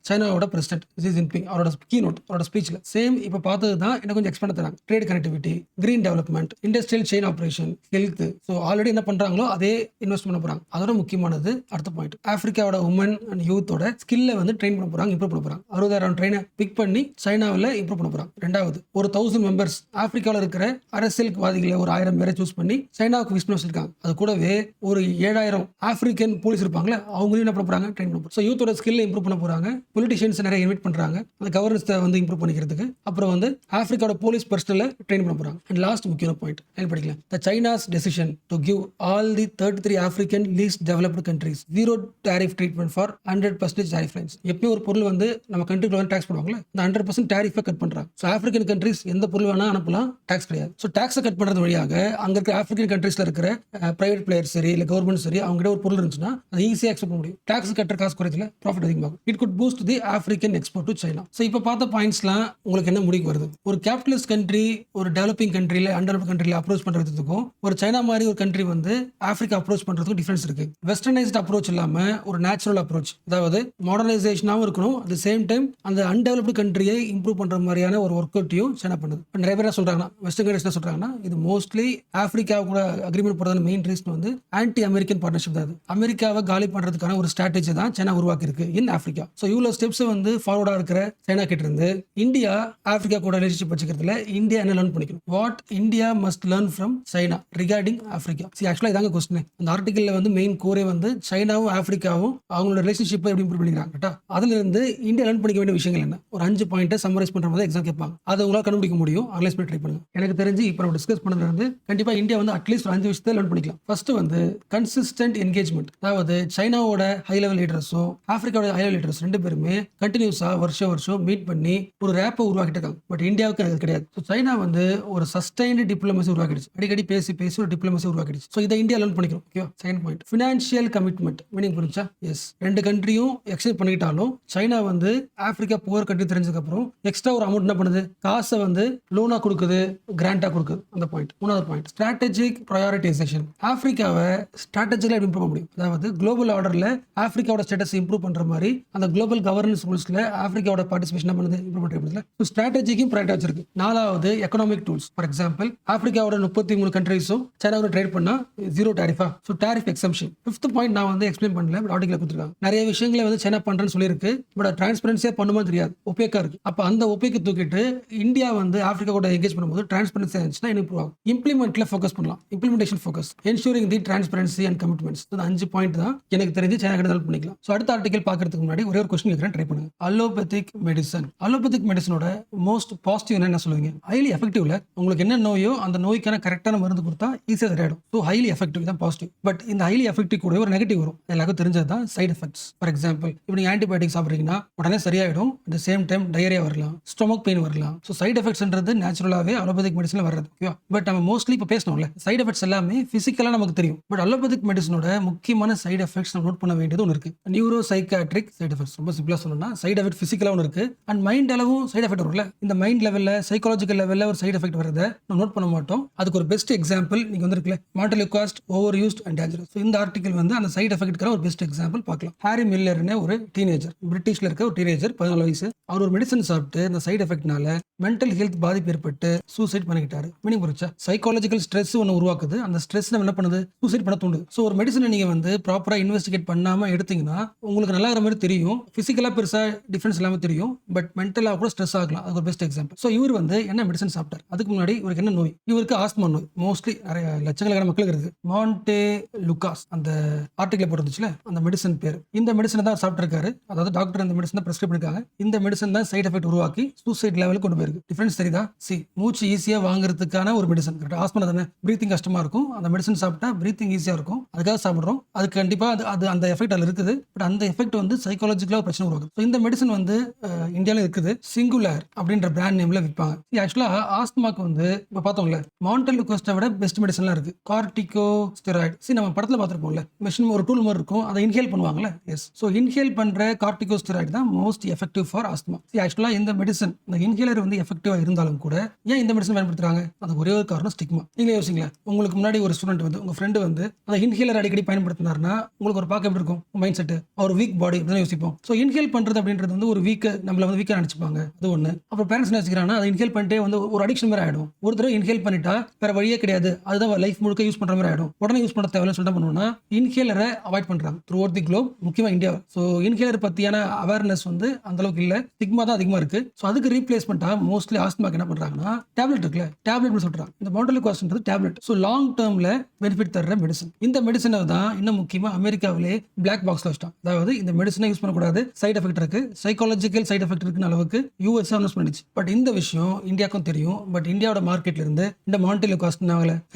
சைனாவோட பிரசிடென்ட் ஜி ஜின்பிங் அவரோட கீனோட், அவரோட ஸ்பீச்சில் சேம் இப்போ பார்த்தது தான் இன்னும் கொஞ்சம் எக்ஸ்பேண்ட் தராங்க. Trade connectivity, green development, industrial chain operation, health. So already என்ன பண்றாங்களோ அதே இன்வெஸ்ட் பண்ண போறாங்க. அதோட முக்கியமானது அடுத்த பாயிண்ட், ஆப்பிரிக்காவோட உமன் அண்ட் யூத்தோட ஸ்கில்லை வந்து ட்ரெயின் பண்ண போறாங்க, இம்ப்ரூவ் பண்ண போறாங்க. 60,000 ட்ரெயினை பிக் பண்ணி சைனாவில் இம்ப்ரூவ் பண்ண போறாங்க. ரெண்டாவது, ஒரு 1000 மெம்பர்ஸ் ஆப்பிரிக்காவில் இருக்கிற அரசியல்வாதிகளை ஒரு 1000 பேரை சூஸ் பண்ணி சைனாவுக்கு விஸ் பண்ண வச்சிருக்காங்க. அது கூடவே ஒரு 7000 ஆப்பிரிக்கன் போலீஸ் இருப்பாங்களே, அவங்களையும் என்ன பண்ண போறாங்க, ட்ரெயின் பண்ண போறாங்க. ஸோ யூத்தோட ஸ்கில்லை இம்ப்ரூவ் பண்ண போறாங்க. பொலிட்டிஷியன்ஸ் நிறைய இன்வைட் பண்றாங்க அந்த கவர்னன்ஸை வந்து இம்ப்ரூவ் பண்ணிக்கிறதுக்கு. அப்புறம் வந்து ஆப்பிரிக்காவோட போலீஸ் பர்சனலை ட்ரெயின் பண்ண போறாங்க. அண்ட் லாஸ்ட் முக்கியமான பாயிண்ட் படிக்கலாம், the China's decision to give all the 33 African least developed countries zero tariff treatment for 100% tariff lines. எப்பயும் ஒரு பொருள் வந்து நம்ம கண்ட்ரிக்குள்ள டாக்ஸ் பண்ணுவாங்களே, இந்த 100% டாரிஃபை கட் பண்றாங்க. ஸோ ஆப்பிரிக்கன் கண்ட்ரீஸ் எந்த பொருள் வேணா அனுப்பலாம், டாக்ஸ் கிடையாது. ஸோ டாக்ஸை கட் பண்றது வழியாக அங்க இருக்கிற ஆப்பிரிக்கன் கண்ட்ரீஸ்ல இருக்கிற பிரைவேட் பிளேயர் சரி இல்லை கவர்மெண்ட் சரி, அவங்க கிட்ட ஒரு பொருள் இருந்துச்சுன்னா அதை ஈஸியாக எக்ஸ்போர்ட் பண்ண முடியும். டாக்ஸ் கட்டுற காசு குறைச்சல ப்ராஃபிட் அதிகமாகும். It good boost the African export to China. So இப்போ பார்த்த பாயிண்ட்ஸ்லாம் உங்களுக்கு என்ன முடிவுக்கு வருது? ஒரு கேபிட்டலிஸ்ட் கண்ட்ரி ஒரு டெவலப்பிங் கண்ட்ரியில் அன்டெவலப்ட் கண்ட்ரியில் அப்ரோச் பண்றதுக்கும் ஒரு சைனா மாதிரி ஒரு கண்ட்ரி வந்து ஆப்பிரிக்கா அப்ரோச் பண்றதுக்கும் டிஃபரன்ஸ் இருக்கு. வெஸ்டர்னைஸ்ட் அப்ரோச் இல்லாம ஒரு நேச்சுரல் அப்ரோச், அதாவது மாடர்னைசேஷனாகவும் இருக்கணும், அட் தி சேம் டைம் அந்த அன்டெவலப்டு கண்ட்ரியை இம்ப்ரூவ் பண்ற மாதிரியான ஒரு ஒர்க் அவுட்டையும் சைனா பண்ணுது. நிறைய பேர் சொல்றாங்கன்னா, வெஸ்டர்ன் கண்ட்ரிஸ் சொல்றாங்கன்னா, இது மோஸ்ட்லி ஆப்பிரிக்கா கூட அக்ரிமெண்ட் போடுறதுக்கு மெயின் ரீசன் வந்து ஆன்டி அமெரிக்கன் பார்ட்னர்ஷிப் தான். அமெரிக்காவை காலி பண்றதுக்கான ஒரு ஸ்ட்ராட்டஜி தான் சைனா உருவாக்கி இருக்கு இன் ஆப்பிரிக்கா. ஸோ இவ்வளோ ஸ்டெப்ஸ் வந்து ஃபார்வர்டா இருக்கிற சைனா கிட்ட இருந்து இந்தியா ஆப்பிரிக்கா கூட ரிலேஷன்ஷிப் வச்சுக்கிறதுல இந்தியா என்ன லேர்ன் பண்ணிக்கணும்? What India must learn from China regarding Africa? ஆக்சுவலாக இதாங்க கொஸ்டின். அந்த ஆர்டிகல்ல வந்து மெயின் கோரே வந்து சைனாவும் ஆப்பிரிக்காவும் அவங்களோட ரிலேஷன்ஷிப்பை எப்படி இம்ப்ரூவ் பண்ணிக்கிறாங்க. அதுல இருந்து இந்தியா லேர்ன் பண்ணிக்க வேண்டிய விஷயங்கள் என்ன? ஒரு 5 பாயிண்ட்டை சம்மரைஸ் பண்ற மாதிரி எக்ஸாம் கேட்பாங்க. அதை உங்களால் கண்டுபிடிக்க முடியும், அனலைஸ் பண்ணி ட்ரை பண்ணுங்க. எனக்கு தெரிஞ்சு இப்போ நம்ம டிஸ்கஸ் பண்ணதுல இருந்து கண்டிப்பா இந்தியா வந்து அட்லீஸ்ட் 5 விஷயத்தை லேர்ன் பண்ணிக்கலாம். ஃபர்ஸ்ட் வந்து கன்சிஸ்டன்ட் என்கேஜ்மெண்ட். அதாவது சைனாவோட ஹை லெவல் லீடர்ஸும் ஆப்பிரிக்காவோட ஹை லெவல் லீடர்ஸ் 2 பேருமே கண்டினியூஸா வருஷம் மீட் பண்ணி ஒரு ரேப்பை உருவாக்கிட்டு இருக்காங்க. பட் இந்தியாவுக்கு அது கிடையாது. சைனா வந்து ஒரு சஸ்டைன்டு டிப்ளமசி உருவாக்கிடுச்சு, அடிக்கடி பேசி ஒரு டிப்ளமசி உருவாக்கிடுச்சு. ஸோ இதை இந்தியா லேர்ன் பண்ணிக்கிறோம். Okay, second point, financial commitment. Meaning புரிஞ்சா? எஸ், 2 கண்ட்ரியும் எக்ஸ்சேஞ்ச் பண்ணிக்கிட்டாலும் சைனா வந்து ஆப்பிரிக்கா புவர் கண்ட்ரி தெரிஞ்சதுக்கு அப்புறம் எக்ஸ்ட்ரா ஒரு அமௌண்ட் என்ன பண்ணுது, காசை வந்து லோனா கொடுக்குது, கிராண்டா கொடுக்குது. அந்த பாயிண்ட். 3வது பாயிண்ட், ஸ்ட்ராட்டஜிக் ப்ரையாரிட்டைசேஷன். ஆப்பிரிக்காவை ஸ்ட்ராட்டஜிக்கலா இம்ப்ரூவ் பண்ண முடியும். அதாவது குளோபல் ஆர்டர்ல ஆப்பிரிக்காவோட ஸ்டேட்டஸ் இம்ப்ரூவ் பண்ற மாதிரி அந்த குளோபல் கவர்னன்ஸ் ரூல்ஸ்ல ஆப்பிரிக்காவோட பார்ட்டிசிபேஷன் பண்ணுது, இம்ப்ரூவ் பண்றது. ஸ்ட்ராட்டஜிக்கும் ப்ரையாரிட்டி வச்சிருக்கு. 4வது எக்கனாமிக் டூல்ஸ். ஃபார் எக்ஸாம்பிள் ஆப்பிரிக்காவோட 33 கண்ட்ரீஸும் சைனாவோட ட்ரேட் பண்ணா ஜீரோ டாரிஃபா, so tariff exemption. 5th point நான் வந்து எக்ஸ்பிளைன் பண்ணல, பட் ஆர்டிகல் கொடுத்துருக்காங்க. நிறைய விஷயங்களை வந்து சைனா பண்றேன்னு சொல்லியிருக்கு, பட் டிரான்ஸ்பரன்சியா பண்ணுமா தெரியாது, ஒப்பேக்கா இருக்கு. அப்ப அந்த ஒப்பேக்கு தூக்கிட்டு இந்தியா வந்து ஆப்பிரிக்கா கூட எங்கேஜ் பண்ணும்போது டிரான்ஸ்பரன்சி இருந்துச்சுன்னா இம்ப்ரூவ் ஆகும். இம்ப்ளிமெண்ட்ல ஃபோக்கஸ் பண்ணலாம், implementation focus, ensuring the transparency and commitments. 5 point தான் எனக்கு தெரிஞ்சு சைனா கிட்ட ஹெல்ப் பண்ணிக்கலாம். ஸோ அடுத்த ஆர்டிகல் பார்க்கறதுக்கு முன்னாடி ஒரே ஒரு கொஸ்டின் கேட்கறேன், ட்ரை பண்ணுங்க. Allopathic medicine. அலோபதிக் மெடிசனோட மோஸ்ட் பாசிட்டிவ் என்ன சொல்லுவீங்க? ஹைலி எஃபெக்டிவ்ல உங்களுக்கு என்ன நோயோ அந்த நோய்க்கான கரெக்டான மருந்து கொடுத்தா ஈஸியாக சரியாயிடும். ஸோ ஹைலி எஃபெக்டிவ் தான் பாசிட்டிவ். பட் இந்த ஹைலி எஃபெக்டிவ் கூட ஒரு நெகட்டிவ் வரும், எல்லாருக்கும் தெரிஞ்சது தான் சைட் எஃபெக்ட்ஸ். ஃபார் எக்ஸாம்பிள் இப்போ நீங்க ஆன்டிபயோட்டிக் சாப்பிட்றீங்கன்னா உடனே சரியாயிடும், at the same time diarrhoea வரலாம், ஸ்டொமக் பெயின் வரலாம். ஸோ சைட் எஃபெக்ட்ஸ்ன்றது நேச்சுரலாவே அலோபதிக் மெடிசன்ல வர்றது. ஓகே, பட் நம்ம மோஸ்ட்லி இப்போ பேசணும்ல, சைட் எஃபெக்ட்ஸ் எல்லாமே பிசிக்கலா நமக்கு தெரியும். பட் அலோபதிக் மெடிசனோட முக்கியமான சைட் எஃபெக்ட்ஸ் நம்ம நோட் பண்ண வேண்டியது ஒன்று இருக்கு, நியூரோ சைக்காட்ரிக் சைட் எஃபெக்ட்ஸ். ரொம்ப சிம்பிளா சொல்லணும்னா சைட் எஃபெக்ட் பிசிக்கலா ஒன்று இருக்கு, அண்ட் மைண்ட் அளவும் சைட் எஃபெக்ட் வரும்ல. இந்த மைண்ட் லெவல்ல சைக்காலஜிக்கல் லெவல்ல ஒரு சைட் எஃபெக்ட் வரதை நம்ம நோட் பண்ண மாட்டோம். அதுக்கு ஒரு பெஸ்ட் எக்ஸாம்பிள் நீங்க வந்திருக்கல, மாண்டலிகாஸ்ட் ஓவர் யூஸ்ட் அண்ட் டேஞ்சரஸ். இந்த ஆர்டிகல் வந்து அந்த சைட் எஃபெக்ட்க்கான ஒரு பெஸ்ட் எக்ஸாம்பிள் பார்க்கலாம். ஹாரி மில்லர்னு ஒரு டீனேஜர், பிரிட்டிஷ்ல இருக்க ஒரு டீனேஜர், 14 வயசு. அவர் ஒரு மெடிசன் சாப்பிட்டு இந்த சைட் எஃபெக்ட்னால மென்டல் ஹெல்த் பாதிப்பு ஏற்பட்டு சூசைட் பண்ணிக்கிட்டாரு. மீனிங் புரிச்சா? சைக்காலஜிக்கல் ஸ்ட்ரெஸ் ஒன்று உருவாக்குது, அந்த ஸ்ட்ரெஸ் நம்ம என்ன பண்ணுது, சூசைட் பண்ண தூண்டுது. ஸோ ஒரு மெடிசனை நீங்க வந்து ப்ராப்பரா இன்வெஸ்டிகேட் பண்ணாம எடுத்தீங்கன்னா உங்களுக்கு நல்லா இருக்கிற மாதிரி தெரியும், பிசிக்கலா பெருசா டிஃபரன்ஸ் இல்லாம தெரியும், பட் மென்டலா கூட ஸ்ட்ரெஸ் ஆகலாம். அது ஒரு பெஸ்ட் எக்ஸாம்பிள். ஸோ இவர் வந்து என்ன மெடிசன் சாப்பிட்டார், அதுக்கு முன்னாடி இவருக்கு என்ன நோய்? இவருக்கு ஆஸ்மா நோய். மோஸ்ட்லி நிறைய லட்சக்கணக்கான மக்களுக்கு இருக்கு. மாண்டே லுகாஸ் அந்த ஆர்டிகல் போட்டுருந்துச்சுல, அந்த மெடிசன் பேர். இந்த மெடிசனை தான் சாப்பிட்டிருக்காரு, அதாவது டாக்டர் அந்த மெடிசன் பிரிஸ்கிரைப் பண்ணிருக்காங்க. இந்த மெடிசன் தான் சைட் எஃபெக்ட் உருவாக்கி சூசைட் லெவலுக்கு கொண்டு போயிருக்கு. டிஃபரன்ஸ் தெரியுதா? மூச்சு ஈஸியா வாங்குறதுக்கான ஒரு மெடிசன். ஆஸ்மா தானே, பிரீத்திங் கஷ்டமா இருக்கும், அந்த மெடிசன் சாப்பிட்டா பிரீத்திங் ஈஸியா இருக்கும், அதுக்காக சாப்பிடுறோம். அது கண்டிப்பா அது அந்த எஃபெக்ட் அதில் இருக்குது. பட் அந்த எஃபெக்ட் வந்து சைக்காலஜிக்கலா பிரச்சனை உருவாக்குது. ஸோ இந்த மெடிசன் வந்து இந்தியாவில் இருக்குது, சிங்குலர் அப்படின்ற பிராண்ட் நேம்ல விற்பாங்க. ஆக்சுவலா ஆஸ்துமாக்கு வந்து இப்போ பார்த்தோம்ல, மாண்டல் கோஸ்ட்டை விட பெஸ்ட் மெடிசன்லாம் இருக்கு. கார்டிகோ ஸ்டெராய்டு நம்ம படத்துல பார்த்துருப்போம்ல, மெஷின் ஒரு டூல் மாதிரி இருக்கும், அதை இன்ஹேல் பண்ணுவாங்கல்ல. எஸ், ஸோ இன்ஹேல் பண்ற கார்டிகோ ஸ்டெராய்டு தான் மோஸ்ட் எஃபெக்டிவ் ஃபார் ஆஸ்துமா. ஆக்சுவலா இந்த மெடிசன், இந்த இன்ஹேலர் வந்து எஃபெக்டிவா இருந்தாலும் கூட ஏன் இந்த மெடிசன் பயன்படுத்துறாங்க? அது ஒரே ஒரு காரணம், ஸ்டிக்மா. நீங்களே யோசிங்களேன், உங்களுக்கு முன்னாடி ஒரு ஸ்டூடெண்ட் வந்து, உங்க ஃப்ரெண்டு வந்து அந்த இன்ஹேலர் அடிக்கடி பயன்படுத்தினாருன்னா உங்களுக்கு ஒரு பார்க்க எப்படி இருக்கும் மைண்ட் செட்? ஒரு வீக் பாடி தான் யோசிப்போம். ஸோ இன்ஹேல் பண்றது அப்படின்றது வந்து ஒரு நம்மள வந்து வீக்கா நினைச்சுப்பாங்க, அது ஒண்ணு. அப்புறம் பேரண்ட்ஸ் என்ன வச்சுக்கிறாங்கன்னா, அதை இன்ஹேல் பண்ணிட்டே வந்து ஒரு அடிக்ஷன் மாதிரி ஆயிடும். ஒரு தடவை இன்ஹேல் பண்ணிட்டா வேற வழியே கிடையாது, அதுதான் லைஃப் முழுக்க யூஸ் பண்ற மாதிரி ஆயிடும். உடனே யூஸ் பண்ண தேவையில்லை சொல்லிட்டு பண்ணுவோம்னா இன்ஹேலரை அவாய்ட் பண்றாங்க த்ரூ அவுட் தி குளோப், முக்கியமா இந்தியா. ஸோ இன்ஹேலர் பத்தியான அவேர்னஸ் வந்து அந்த அளவுக்கு இல்ல, ஸ்டிக்மா தான் அதிகமா இருக்கு. ஸோ அதுக்கு ரீப்ளேஸ்மெண்டா மோஸ்ட்லி ஆஸ்துமாக்கு என்ன பண்றாங்கன்னா டேப்லெட் இருக்குல்ல, டேப்லெட் சொல்றாங்க. இந்த மாண்டலிகாஸ்ட்ன்றது டேப்லெட். ஸோ லாங் டேர்ம்ல பெனிஃபிட் தர்ற மெடிசன். இந்த மெடிசனை தான் இன்னும் முக்கியமா அமெரிக்காவிலே பிளாக் பாக்ஸ்ல வச்சிட்டாங்க. அதாவது இந்த மெடிசனை யூஸ் பண்ணக்கூடாது, சைடு எஃபெக்ட் இருக்கு, சைக்காலஜிக்கல் சைடு எஃபெக்ட் இருக்குன்னு அளவுக்கு யூஎஸ் அனௌன்ஸ் பண்ணிச்சு. பட் இந்த விஷயம் இந்தியாவுக்கும் தெரியும். பட் இந்தியாவோட மார்க்கெட்ல இருந்து இந்த மாண்டலிகாஸ்ட்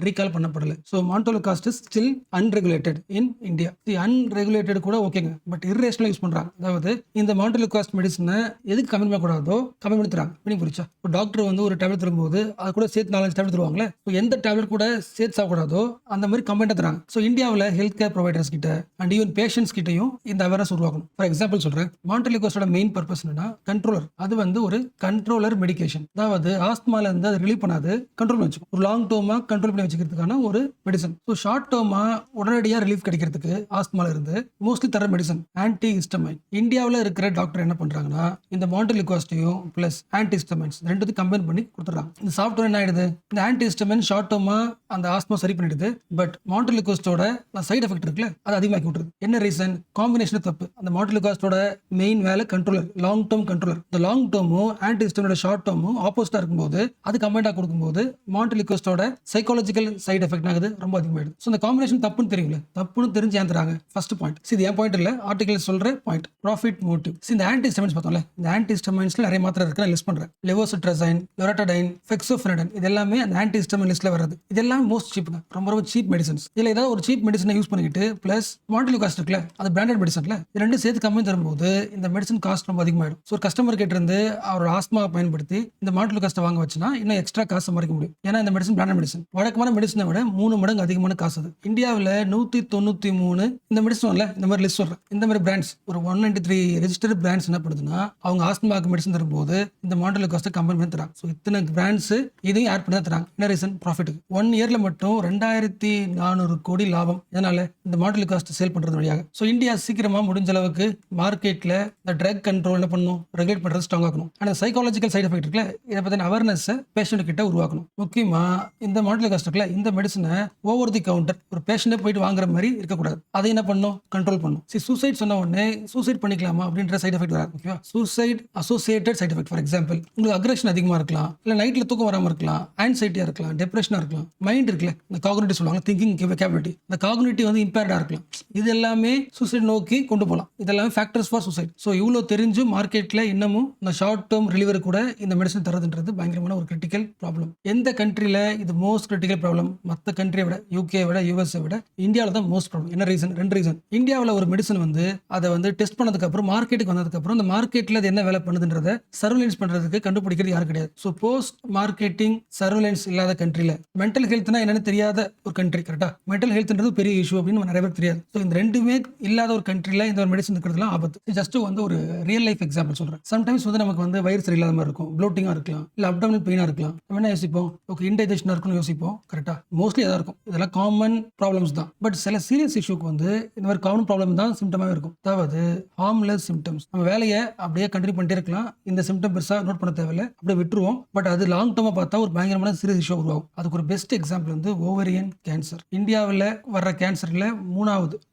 ரீகால் பண்ணப்படல. So montelukast is still unregulated in India. Unregulated கூட ஓகேங்க, பட் இர்ரேஷனலா யூஸ் பண்றாங்க. அதாவது இந்த மாண்டலிகாஸ்ட் மெடிசனை எதுக்கு கம்மி பண்ணக்கூடாதோ கம்மி பண்ணி தராங்க. பண்ணி புரிச்சா, இப்போ டாக்டர் வந்து ஒரு டேப்லெட் தரும்போது அது கூட சேர்த்து 4 டேப்லெட் தருவாங்களே, எந்த டேப்லெட் கூட சேர்த்து சாப்பிடாதோ அந்த மாதிரி கம்பெனிட்டா தராங்க. ஸோ இந்தியாவில் ஹெல்த் கேர் ப்ரொவைடர்ஸ் கிட்ட அண்ட் ஈவன் பேஷன்ஸ் கிட்டையும் இந்த அவேர்னஸ் உருவாக்கணும். ஃபார் எக்ஸாம்பிள் சொல்றேன், மாண்டலிகாஸ்டோட மெயின் பர்பஸ் என்னன்னா கண்ட்ரோலர். அது வந்து ஒரு கண்ட்ரோலர் மெடிகேஷன். அதாவது ஆஸ்துமால இருந்து அது ரிலீவ் பண்ணாது, கண்ட்ரோல் வச்சுக்கும். ஒரு லாங் டேர்மா கண்ட்ரோல் பண்ணி வச்சுக்கிறதுக்கான ஒரு மெடிசன். ஸோ ஷார்ட் டேர்மா உடனடியாக ரிலீஃப் கிடைக்கிறதுக்கு ஆஸ்துமால இருந்து மோஸ்ட்லி தர மெடிசன் ஆன்டி ஹிஸ்டமைன். இந்தியாவில் இருக்கிற டாக்டர் என்ன பண்றாங்கன்னா இந்த மாண்டலிகாஸ்டையும் பிளஸ் ஆன்டி ஹிஸ்டமைன்ஸ் ரெண்டுத்தையும் கம்பைன் பண்ணி கொடுத்துறாங்க. இந்த சாஃப்ட்வேர் என்ன ஆயிடுது, இந்த ஆன்டி ஹிஸ்டமைன் ஷார்ட் டேர்மா அந்த ஆஸ்துமா சரி பண்ணிடுது. பட் மாண்டலிகாஸ்டோட சைடு எஃபெக்ட் இருக்குல்ல, அது அதிகமாக்கி விட்டுருது. என்ன ரீசன்? காம்பினேஷன் தப்பு. அந்த மாண்டலிகாஸ்டோட மெயின் வேலை கண்ட்ரோலர், லாங் டேர்ம் கண்ட்ரோலர். இந்த லாங் டேர்மும் ஆன்டி ஹிஸ்டமைனோட ஷார்ட் டேர்மும் ஆப்போசிட்டா இருக்கும்போது அது கம்பைண்டா கொடுக்கும்போது மாண்டலிகாஸ்டோட சைக்காலஜிக்கல் சைடு எஃபெக்ட் ஆகுது, ரொம்ப அதிகமாயிடுது. ஸோ இந்த காம்பினேஷன் தப்புன்னு தெரியுங்களா, தப்புன்னு தெரிஞ்சு ஏந்துறாங்க. First point. இது என் பாயிண்ட் இல்ல, ஆர்டிகல் சொல்ற பாயிண்ட், ப்ராஃபிட் மோட்டிவ். இந்த ஆன்டி ஹிஸ்டமைன்ஸ் பார்த்தோம்ல, இந்த ஆன்டி ஹிஸ்டமைன்ஸ்ல நிறைய மாத்திரை இருக்கு, நான் லிஸ்ட் பண்றேன். லெவோசிட்ரசைன், லொராட்டடைன், ஃபெக்சோஃபெனடைன், இது எல்லாமே அந்த ஆன்டி ஹிஸ்டமைன் லிஸ்ட்ல வருது. இதெல்லாம் மோஸ்ட் சீப்புங்க, ரொம்ப ரொம்ப சீப் மெடிசன்ஸ். இதுல ஏதாவது ஒரு சீப் மெடிசனை யூஸ் பண்ணிக்கிட்டு பிளஸ் மாண்டலிகாஸ்ட் இருக்குல்ல, அது பிராண்டட் மெடிசன்ல, இது ரெண்டும் சேர்த்து கம்மி தரும்போது இந்த மெடிசன் காஸ்ட் ரொம்ப அதிகமாயிடும். ஸோ ஒரு கஸ்டமர் கிட்ட இருந்து அவரோட ஆஸ்துமா பயன்படுத்தி இந்த மாண்டலிகாஸ்ட் வாங்க வச்சுன்னா இன்னும் எக்ஸ்ட்ரா காசு சம்பாதிக்க முடியும். ஏன்னா இந்த மெடிசன் பிராண்டட் மெடிசன். வழக்கமான மெடிசனை விட 3 மடங்கு அதிகமான காசு அது. இந்தியாவில் 193 இந்த மெடிசன் இல்ல, இந்த மாதிரி லிஸ்ட் சொல்றேன். இந்த மாதிரி பிராண்ட்ஸ் ஒரு 193 ரெஜிஸ்டர்ட் பிராண்ட்ஸ் என்ன பண்ணுதுன்னா அவங்க ஆஸ்துமாக்கு மெடிசன் தரும்போது இந்த மாண்டலிகாஸ்ட்டை கம்பேர் பண்ணி தராங்க. ஸோ இத்தனை பிராண்ட்ஸ் இதையும் ஆட் பண்ணி தான் தராங்க. என்ன ரீசன்? ப்ராஃபிட். 1 இயர்ல மட்டும் 2400 கோடி லாபம். இதனால இந்த மாண்டலிகாஸ்ட் சேல் பண்றது வழியாக. ஸோ இந்தியா சீக்கிரமா முடிஞ்ச அளவுக்கு மார்க்கெட்ல இந்த ட்ரக் கண்ட்ரோல் என்ன பண்ணணும், ரெகுலேட் பண்றது ஸ்ட்ராங் ஆகணும். அந்த சைக்காலஜிக்கல் சைடு எஃபெக்ட் இருக்குல்ல, இதை பத்தின அவேர்னஸ் பேஷண்ட் கிட்ட உருவாக்கணும். முக்கியமா இந்த மாண்டலிகாஸ்ட் இருக்குல்ல, இந்த மெடிசனை ஓவர் தி கவுண்டர் ஒரு பேஷண்டே போயிட்டு வாங்குற மாதிரி இருக்கக்கூடாது. அதை என்ன பண்ணணும், கண்ட்ரோல் பண்ணணும். சூசைட் சொன்ன உடனே சூசைட் பண்ணிக்கலாமா அப்படின்ற சைடு எஃபெக்ட் வராது. ஓகேவா? Suicide associated side effect. For example, உங்களுக்கு அக்ரெஷன் அதிகமா இருக்கலாம், இல்ல நைட்ல தூக்கம் வராம இருக்கலாம், ஆன்சைட்டியா இருக்கலாம், டிப்ரெஷனா இருக்கலாம், மைண்ட் இருக்குல்ல, இந்த காக்னிட்டிவ் சொல்லுவாங்க, திங்கிங் கேபபிலிட்டி, இந்த காக்னிட்டிவ் வந்து இம்பேர்டா இருக்கலாம். இது எல்லாமே சூசைட் நோக்கி கொண்டு போகலாம். இதெல்லாமே ஃபேக்டர்ஸ் ஃபார் சூசைட். ஸோ இவ்வளோ தெரிஞ்சு மார்க்கெட்ல இன்னமும் இந்த ஷார்ட் டேர்ம் ரிலீவர் கூட இந்த மெடிசன் தரதுன்றது பயங்கரமான ஒரு கிரிட்டிக்கல் ப்ராப்ளம். எந்த கண்ட்ரியில இது மோஸ்ட் கிரிட்டிக்கல் ப்ராப்ளம்? மற்ற கண்ட்ரியை விட, யூகே விட, யூஎஸ்ஏ விட இந்தியாவில் தான் மோஸ்ட் ப்ராப்ளம். என்ன ரீசன்? 2 ரீசன். இந்தியாவில் ஒரு மெடிசன் வந்து அதை வந்து டெஸ்ட் பண்ணதுக்கு அப்புறம் மார்க்கெட்டுக்கு வந்ததுக்கு அப்புறம் அந்த மார்க்கெட்ல அது என்ன வேலை பண்ணுதுன்றத சர்வேலன்ஸ் பண்றதுக்கு கண்டுபிடிக்கிறது யாரும் கிடையாது. ஸோ போஸ்ட் மார்க்கெட்டிங் சர்வேலன்ஸ் இல்லாத கண்ட்ரியில மென்டல் ஹெல்த்னா என்னன்னு தெரியாத ஒரு கண்ட்ரி. கரெக்டா? மென்டல் ஹெல்த்ன்றது பெரிய இஷ்யூ அப்படின்னு நிறைய பேர் தெரியாது. ஸோ இந்த ரெண்டுமே இல்லாத ஒரு கண்ட்ரியில இந்த ஒரு மெடிசன் இருக்கிறதுலாம் ஆபத்து. ஜஸ்ட் வந்து ஒரு ரியல் லைஃப் எக்ஸாம்பிள் சொல்றேன். சம்டைம்ஸ் வந்து நமக்கு வந்து வயிறு சரியில்லாத மாதிரி இருக்கும், ப்ளோட்டிங்கா இருக்கலாம், இல்ல அப்டாமினல் பெயினா இருக்கலாம். நம்ம என்ன யோசிப்போம்? ஓகே, இன்டைஜஷனா இருக்குன்னு யோசிப்போம். கரெக்டா? மோஸ்ட்லி அதான் இருக்கும். இதெல்லாம் காமன் ப்ராப்ளம்ஸ் தான். பட் சில சீரியஸ் இஷ்யூக்கு வந்து இந்த மாதிரி காமன் ப்ராப்ளம் தான் சிம்டமாவே இருக்கும். அதாவது ஹார்ம்லெஸ் சிம்டம்ஸ். நம்ம வேலையை அப்படியே கண்டினியூ பண்ணிட்டே இருக்கலாம், இந்த சிம்டம் பெருசா நோட் பண்ண தேவையில்லை, அப்படியே விட்டுருவோம். பட் அது லாங் டேர்மா பார்த்தா ஒரு பயங்கரமான சீரியஸ் இஷ்யூ உருவாகும். அதுக்கு ஒரு பெஸ்ட் எக்ஸாம்பிள் வந்து ஓவரியன் கேன்சர். இந்தியாவில் வர்ற கேன்சர்ல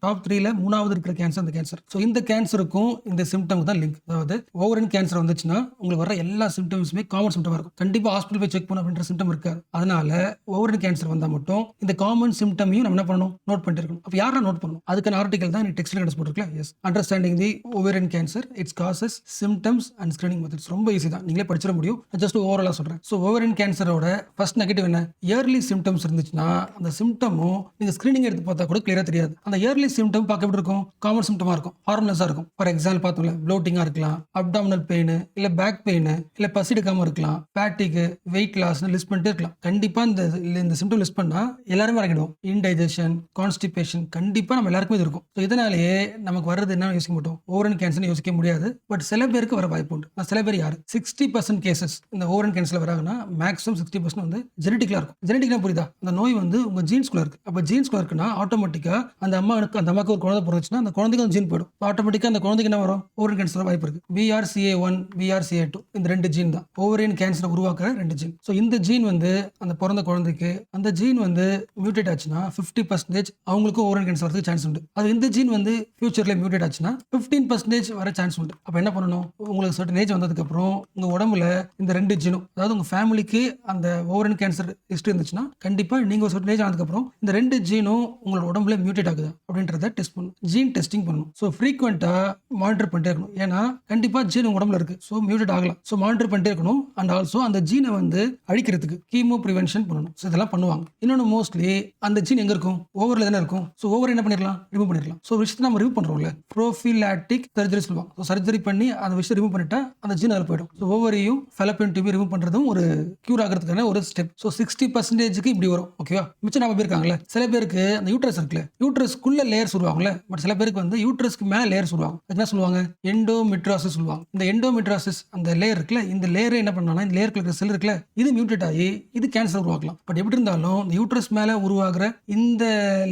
டாப் 3ல 3வது இருக்கிற கேன்சர் இந்த கேன்சர். ஸோ இந்த கேன்சருக்கும் இந்த சிம்டம் தான் லிங்க். அதாவது ஓவரியன் கேன்சர் வந்துச்சுன்னா உங்களுக்கு வர எல்லா சிம்டம்ஸுமே காமன் சிம்டமா இருக்கும். கண்டிப்பா ஹாஸ்பிட்டல் போய் செக் பண்ண அப்படின்ற சிம்டம் இருக்காது. அதனால ஓவரியன் கேன்சர் வந்தா மட்டும் இந்த காமன் சிம்டமையும் நம்ம என்ன பண்ணணும், நோட் பண்ணிட்டு இருக்கணும். அப்ப யாரா நோட் பண்ணணும்? அதுக்கான ஆர்டிகல் தான் டெக்ஸ்ட்ல போட்டுருக்கல. Yes, understanding the ovarian cancer, it's causes, symptoms and screening methods. ரொம்ப ஈஸி தான், நீங்களே படிச்சிட முடியும். ஜஸ்ட் ஓவராலா சொல்றேன். ஸோ ஓவரியன் கேன்சரோட ஃபர்ஸ்ட் நெகட்டிவ் என்ன? இயர்லி சிம்டம்ஸ் இருந்துச்சுன்னா அந்த சிம்டமும் நீங்க ஸ்கிரீனிங் எடுத்து பார்த்தா கூட கிளியரா தெரியாது. அந்த இயர்லி சிம்டம் பார்க்க எப்படி இருக்கும்? காமன் சிம்டமா இருக்கும், ஹார்ம்லெஸ்ஸா இருக்கும். ஃபார் எக்ஸாம்பிள் பார்த்தோம்ல, ப்ளோட்டிங்கா இருக்கலாம், அப்டாமினல் பெயின், இல்ல பேக் பெயின், இல்ல பசி எடுக்காம இருக்கலாம், ஃபேட்டிக், வெயிட் லாஸ் லிஸ்ட் பண்ணிட்டே இருக்கலாம். கண்டிப்பா இந்த சிம்டம் லிஸ்ட் பண்ணா எல்லாருமே இறங்கிடுவோம். இன்டைஜஷன், கான்ஸ்டிபேஷன் கண்டிப்பா நம்ம எல்லாருக்குமே இது இருக்கும். ஸோ இதனாலேயே நமக்கு வர்றது என்ன யோசிக்க மாட்டோம், ஓவரன் கேன்சர்னு யோசிக்க முடியாது. பட் சில பேருக்கு வர வாய்ப்பு உண்டு. சில பேர் யாரு 60% கேசஸ் இந்த ஓவரன் கேன்சர்ல வராங்கன்னா மேக்ஸிமம் 60% வந்து ஜெனடிக்கலா இருக்கும். ஜெனடிக்னா புரியுதா, அந்த நோய் வந்து உங்க ஜீன்ஸ்குள்ள இருக்கு. அப்ப ஜீன்ஸ்குள்ள இருக்குன்னா ஆட்டோமேட்டிக்கா அந்த அம்மாவுக்கு ஒரு குழந்தை பிறந்துச்சுன்னா அந்த குழந்தைக்கு அந்த ஜீன் போயிடும். ஆட்டோமேட்டிக்கா அந்த குழந்தைக்கு என்ன வரும், ஓவரன் கேன்சர் வாய்ப்பு இருக்கு. BRCA1 BRCA2 இந்த 2 ஜீன் தான் ஓவரியன் கேன்சர் உருவாக்குற 2 ஜீன். ஸோ இந்த ஜீன் வந்து அந்த பிறந்த குழந்தைக்கு அந்த ஜீன் வந்து மியூட்டேட் ஆச்சுன்னா 50% அவங்களுக்கும் ஓவரன் கேன்சர் வரதுக்கு சான்ஸ் உண்டு. அது இந்த ஜீன் வந்து ஃபியூச்சர்ல மியூட்டேட் ஆச்சுன்னா 15% வர சான்ஸ் உண்டு. அப்ப என்ன பண்ணணும், உங்களுக்கு சர்டன் ஏஜ் வந்ததுக்கு அப்புறம் உங்க உடம்புல இந்த 2 ஜீனும், அதாவது உங்க ஃபேமிலிக்கு அந்த ஓவரன் கேன்சர் ஹிஸ்டரி இருந்துச்சுன்னா கண்டிப்பா நீங்க ஒரு சர்டன் ஏஜ் ஆனதுக்கு அப்புறம் இந்த 2 ஜீனும் உங்களோட உடம்புல மியூட்டேட் ஆகுது அப்படின்றத டெஸ்ட் பண்ணணும். ஜீன் டெஸ்டிங் பண்ணணும். ஸோ ஃப்ரீக்வெண்டா மானிட்டர் பண்ணிட்டே இருக்கணும். ஏன்னா கண்டிப்பா ஜீன் உங்க உடம்புல இருக்கு. ஸோ மியூட்டேட் ஆகலாம். ஸோ மானிட்டர் பண்ணிட்டே இருக்கணும். அண்ட் ஆல்சோ அந்த ஜீனை வந்து அழிக்கிறதுக்கு கீமோ ப்ரிவென்ஷன் பண்ணணும். ஸோ இதெல்லாம் பண்ணுவாங்க. இன்னொன்று மோஸ்ட்லி அந்த ஜீன் எங்க இருக்கும், ஓவரில் தானே இருக்கும். ஸோ ஓவர் என்ன பண்ணிடலாம், ரிமூவ் பண்ணிடலாம். ஸோ விஷயத்தை நம்ம ரிமூவ் பண்றோம்ல, ப்ரோஃபிலாக்டிக் சர்ஜரி சொல்லுவாங்க. ஸோ சர்ஜரி பண்ணி அந்த விஷயம் ரிமூவ் பண்ணிட்டா அந்த ஜீன் அதில் போயிடும். ஸோ ஓவரையும் ஃபெலப்பியன் டியூபையும் ரிமூவ் பண்றதும் ஒரு கியூர் ஆகிறதுக்கான ஒரு ஸ்டெப். ஸோ 60% இப்படி வரும். ஓகேவா, மிச்சம் நம்ம இருக்காங்களே, சில பேருக்கு அந்த யூட்ரஸ் இருக்குல்ல, யூட்ரஸ்க்குள்ள லேயர்ஸ் உருவாங்கல்ல. பட் சில பேருக்கு வந்து யூட்ரஸ்க்கு மேலே லேயர்ஸ் உருவாங்க. என்ன சொல்லுவாங்க, எண்டோமெட்ரியாசிஸ் சொல்லுவாங்க. இந்த எண்டோமெட்ரியாசிஸ் அந்த லேயர் இருக்குல்ல, இந்த லேயரை என்ன பண்ணாலும் இந்த லேயருக்கு இருக்கிற செல் இருக்குல்ல, இது மியூட்டேட் ஆகி இது கேன்சர் உருவாக்கலாம். பட் எப்படி இருந்தாலும் இந்த யூட்ரஸ் மேலே உருவாகிற இந்த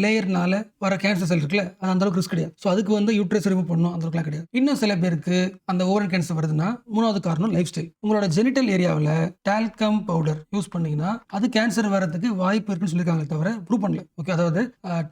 லேயர்னால வர கேன்சர் செல் இருக்குல்ல, அது அந்த அளவுக்கு ரிஸ்க் கிடையாது. ஸோ அதுக்கு வந்து யூட்ரஸ் ரிமூவ் பண்ணணும் அந்த அளவுக்குலாம் கிடையாது. இன்னும் சில பேருக்கு அந்த ஓவரன் கேன்சர் வருதுன்னா மூணாவது காரணம் லைஃப் ஸ்டைல். உங்களோட ஜெனிட்டல் ஏரியாவில் டால்கம் பவுடர் யூஸ் பண்ணீங்கன்னா அது கேன்சர் வரதுக்கு வாய்ப்பு இருக்குன்னு சொல்லியிருக்காங்களே தவிர ப்ரூவ் பண்ணல. ஓகே, அதாவது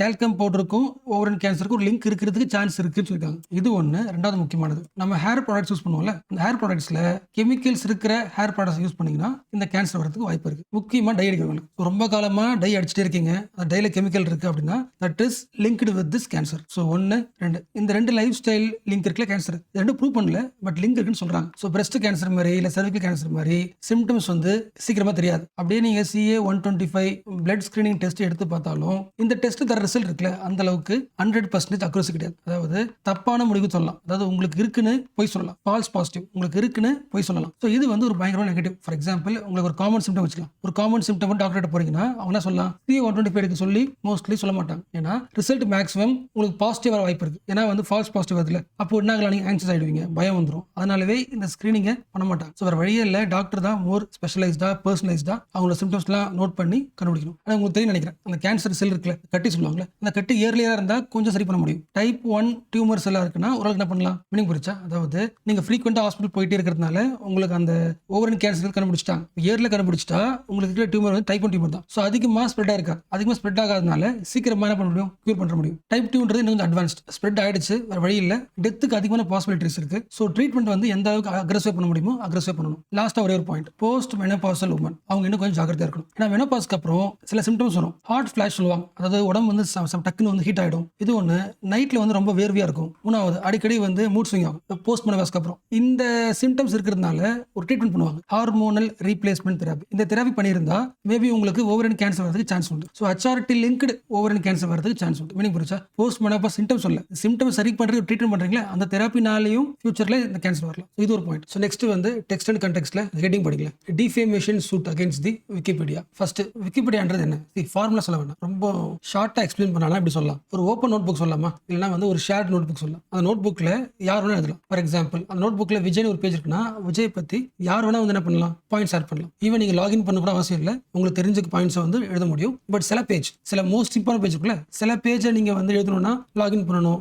டால்கம் பவுடருக்கும் ஓவரன் கேன்சருக்கு ஒரு லிங்க் இருக்கிறதுக்கு சான்ஸ் இருக்குன்னு சொல்லியிருக்காங்க. இது ஒன்று. ரெண்டாவது முக்கியமானது, நம்ம ஹேர் ப்ராடக்ட்ஸ் யூஸ் பண்ணுவோம்ல, அந்த ஹேர் ப்ராடக்ட்ஸ்ல கெமிக்கல்ஸ் இருக்கிற ஹேர் ப்ராடக்ட்ஸ் யூஸ் பண்ணீங்கன்னா இந்த கேன்சர் வரதுக்கு வாய்ப்பு இருக்கு. முக்கியமா டை அடிக்கிறவங்களுக்கு. ரொம்ப காலமா டை அடிச்சுட்டே இருக்கீங்க, அந்த டைல கெமிக்கல் இருக்கு அப்படின்னா that is linked with this cancer. So 1 2 இந்த 2 லைஃப் ஸ்டைல் லிங்க் இருக்குல்ல கேன்சர், இது 2 ப்ரூவ் பண்ணல பட் லிங்க் இருக்குன்னு சொல்றாங்க. ஸோ பிரஸ்ட் கேன்சர் மாதிரி இல்ல cervical கேன்சர் மாதிரி சிம்டம்ஸ் வந்து சீக்கிரமா தெரியாது. அப்படியே நீங்க CA-125 பிளட் ஸ்கிரீனிங் டெஸ்ட் எடுத்து பார்த்தாலும் இந்த டெஸ்ட் தர ரிசல்ட் இருக்குல்ல அந்த அளவுக்கு 100% அக்யூரசி கிடையாது. அதாவது தப்பான முடிவு சொல்லலாம். அதாவது உங்களுக்கு இருக்குன்னு போய் சொல்லலாம், ஃபால்ஸ் பாசிட்டிவ் உங்களுக்கு இருக்குன்னு போய் சொல்லலாம். ஸோ இது வந்து ஒரு பயங்கரமான நெகட்டிவ். ஃபார் எக்ஸாம்பிள் உங்களுக்கு ஒரு காமன் சிம்டம் வச்சுக்கலாம். ஒரு காமன் சிம்டம் டாக்டர் போறீங்கன்னா அவங்க என்ன சொல்லலாம், CA-125 சொல்லி மோஸ்ட்லி சொல்ல மாட்டாங்க. ஏன்னா ரிசல்ட் மேக்ஸிமம் உங்களுக்கு பாசிட்டிவ் வர வாய்ப்பு இருக்கு. ஏன்னா வந்து ஃபால்ஸ் பாசிட்டிவ் வருதுல, அப்போ என்ன நீங்க ஆன்சியஸ் ஆயிடுவீங்க, பயம் வந்துடும். அதனாலவே இந்த ஸ்கிரீனிங்கை பண்ண மாட்டாங்க. ஸோ வேற வழியே இல்லை, டாக்டர் தான் மோர் ஸ்பெஷலைஸ்டா பர்சனலைஸ்டா அவங்களோட சிம்டம்ஸ்லாம் நோட் பண்ணி கண்டுபிடிக்கணும். ஆனால் உங்களுக்கு தெரியும் நினைக்கிறேன், அந்த கேன்சர் செல் இருக்குல்ல, கட்டி சொல்லுவாங்கல்ல, அந்த கட்டி இயர்லியா இருந்தால் கொஞ்சம் சரி பண்ண முடியும். டைப் 1 டியூமர் செல்லா இருக்குன்னா ஓரளவுக்கு என்ன பண்ணலாம், மீனிங் புரிச்சா. அதாவது நீங்க ஃப்ரீக்வெண்டா ஹாஸ்பிட்டல் போயிட்டே இருக்கிறதுனால உங்களுக்கு அந்த ஓவரன் கேன்சர் கண்டுபிடிச்சிட்டாங்க. இயர்ல கண்டுபிடிச்சிட்டா உங்களுக்கு இருக்கிற டியூமர் வந்து டைப் 1 டியூமர் தான். ஸோ அதிகமாக ஸ்ப்ரெட் ஆயிருக்காது. அதிகமாக ஸ்ப்ரெட் ஆகாதனால சீக்கிரமா என்ன பண்ண முடியும், கியூர் பண்ண முடியும். டைப் 2ன்றது இன்னும் கொஞ்சம் அட்வான்ஸ்ட், ஸ்ப்ரெட் ஆயிடுச்சு, வேற வழி இல்லை, டெத்துக்கு அதிகமான பாசிபிலிட்டிஸ் இருக்கு. ஸோ ட்ரீட்மெண்ட் வந்து எந்த அளவுக்கு அக்ரெசிவ் பண்ண முடியுமோ அக்ரெசிவ் பண்ணணும். லாஸ்டா ஒரே ஒரு பாயிண்ட், போஸ்ட் மெனோபாசல் உமன் அவங்க இன்னும் கொஞ்சம் ஜாக்கிரதையா இருக்கணும். ஏன்னா மெனோபாஸ்க்கு அப்புறம் சில சிம்டம்ஸ் வரும். ஹார்ட் ஃபிளாஷ் சொல்லுவாங்க, அதாவது உடம்பு வந்து டக்குன்னு வந்து ஹீட் ஆயிடும். இது ஒன்று. நைட்ல வந்து ரொம்ப வேர்வையா இருக்கும். மூணாவது அடிக்கடி வந்து மூட் ஸ்விங் ஆகும் போஸ்ட் மெனோபாஸ்க்கு அப்புறம். இந்த சிம்டம்ஸ் இருக்கிறதுனால ஒரு ட்ரீட்மெண்ட் பண்ணுவாங்க, ஹார்மோனல் ரீப்ளேஸ்மெண்ட் தெரப்பி. இந்த தெரப்பி பண்ணியிருந்தா மேபி உங்களுக்கு ஓவரன் கேன்சர் வரதுக்கு சான்ஸ் உண்டு. ஸோ HRT லிங்க்டு ஓவரன் கேன்சர் வரதுக்கு சான்ஸ் உண்டு. மீனிங் புரிச்சா, போஸ்ட் மெனோபாஸ் சிம்டம்ஸ் சொல்ல, சிம்டம்ஸ் சரி பண்றதுக்கு ட்ரீட்மெண்ட் பண்றீங்களா அந்த தெரப்பினாலையும் ஃபியூச்சர்ல இந்த கேன்சர் வரலாம். இது ஒரு பாயிண்ட். ஸோ நெக்ஸ்ட் வந்து டெக்ஸ்ட் அண்ட் கண்டெக்ஸ்ட்ல ஹெட்டிங் படிக்கல, defamation suit against the Wikipedia. First விக்கிபீடியான்றது என்ன, ஃபார்முலா சொல்ல வேண்டாம், ரொம்ப ஷார்ட்டா எக்ஸ்பிளைன் பண்ணலாம். இப்படி சொல்லலாம், ஒரு ஓப்பன் நோட் புக் சொல்லலாமா, இல்லைன்னா வந்து ஒரு ஷேர்ட் நோட் புக் சொல்லலாம். அந்த நோட் புக்ல யார் வேணா எழுதலாம். ஃபார் எக்ஸாம்பிள் அந்த நோட் புக்ல விஜய் ஒரு பேஜ் இருக்குன்னா விஜய் பத்தி யார் வேணா வந்து என்ன பண்ணலாம், பாயிண்ட்ஸ் ஆட் பண்ணலாம். ஈவன் நீங்க லாகின் பண்ண கூட அவசியம் இல்லை, உங்களுக்கு தெரிஞ்ச பாயிண்ட்ஸ் வந்து எழுத முடியும். பட் சில பேஜ், சில மோஸ்ட் இம்பார்ட்டன்ட் பேஜ் இருக்குல்ல, சில பேஜை நீங்க வந்து எழுதணும்னா லாகின் பண்ணணும்,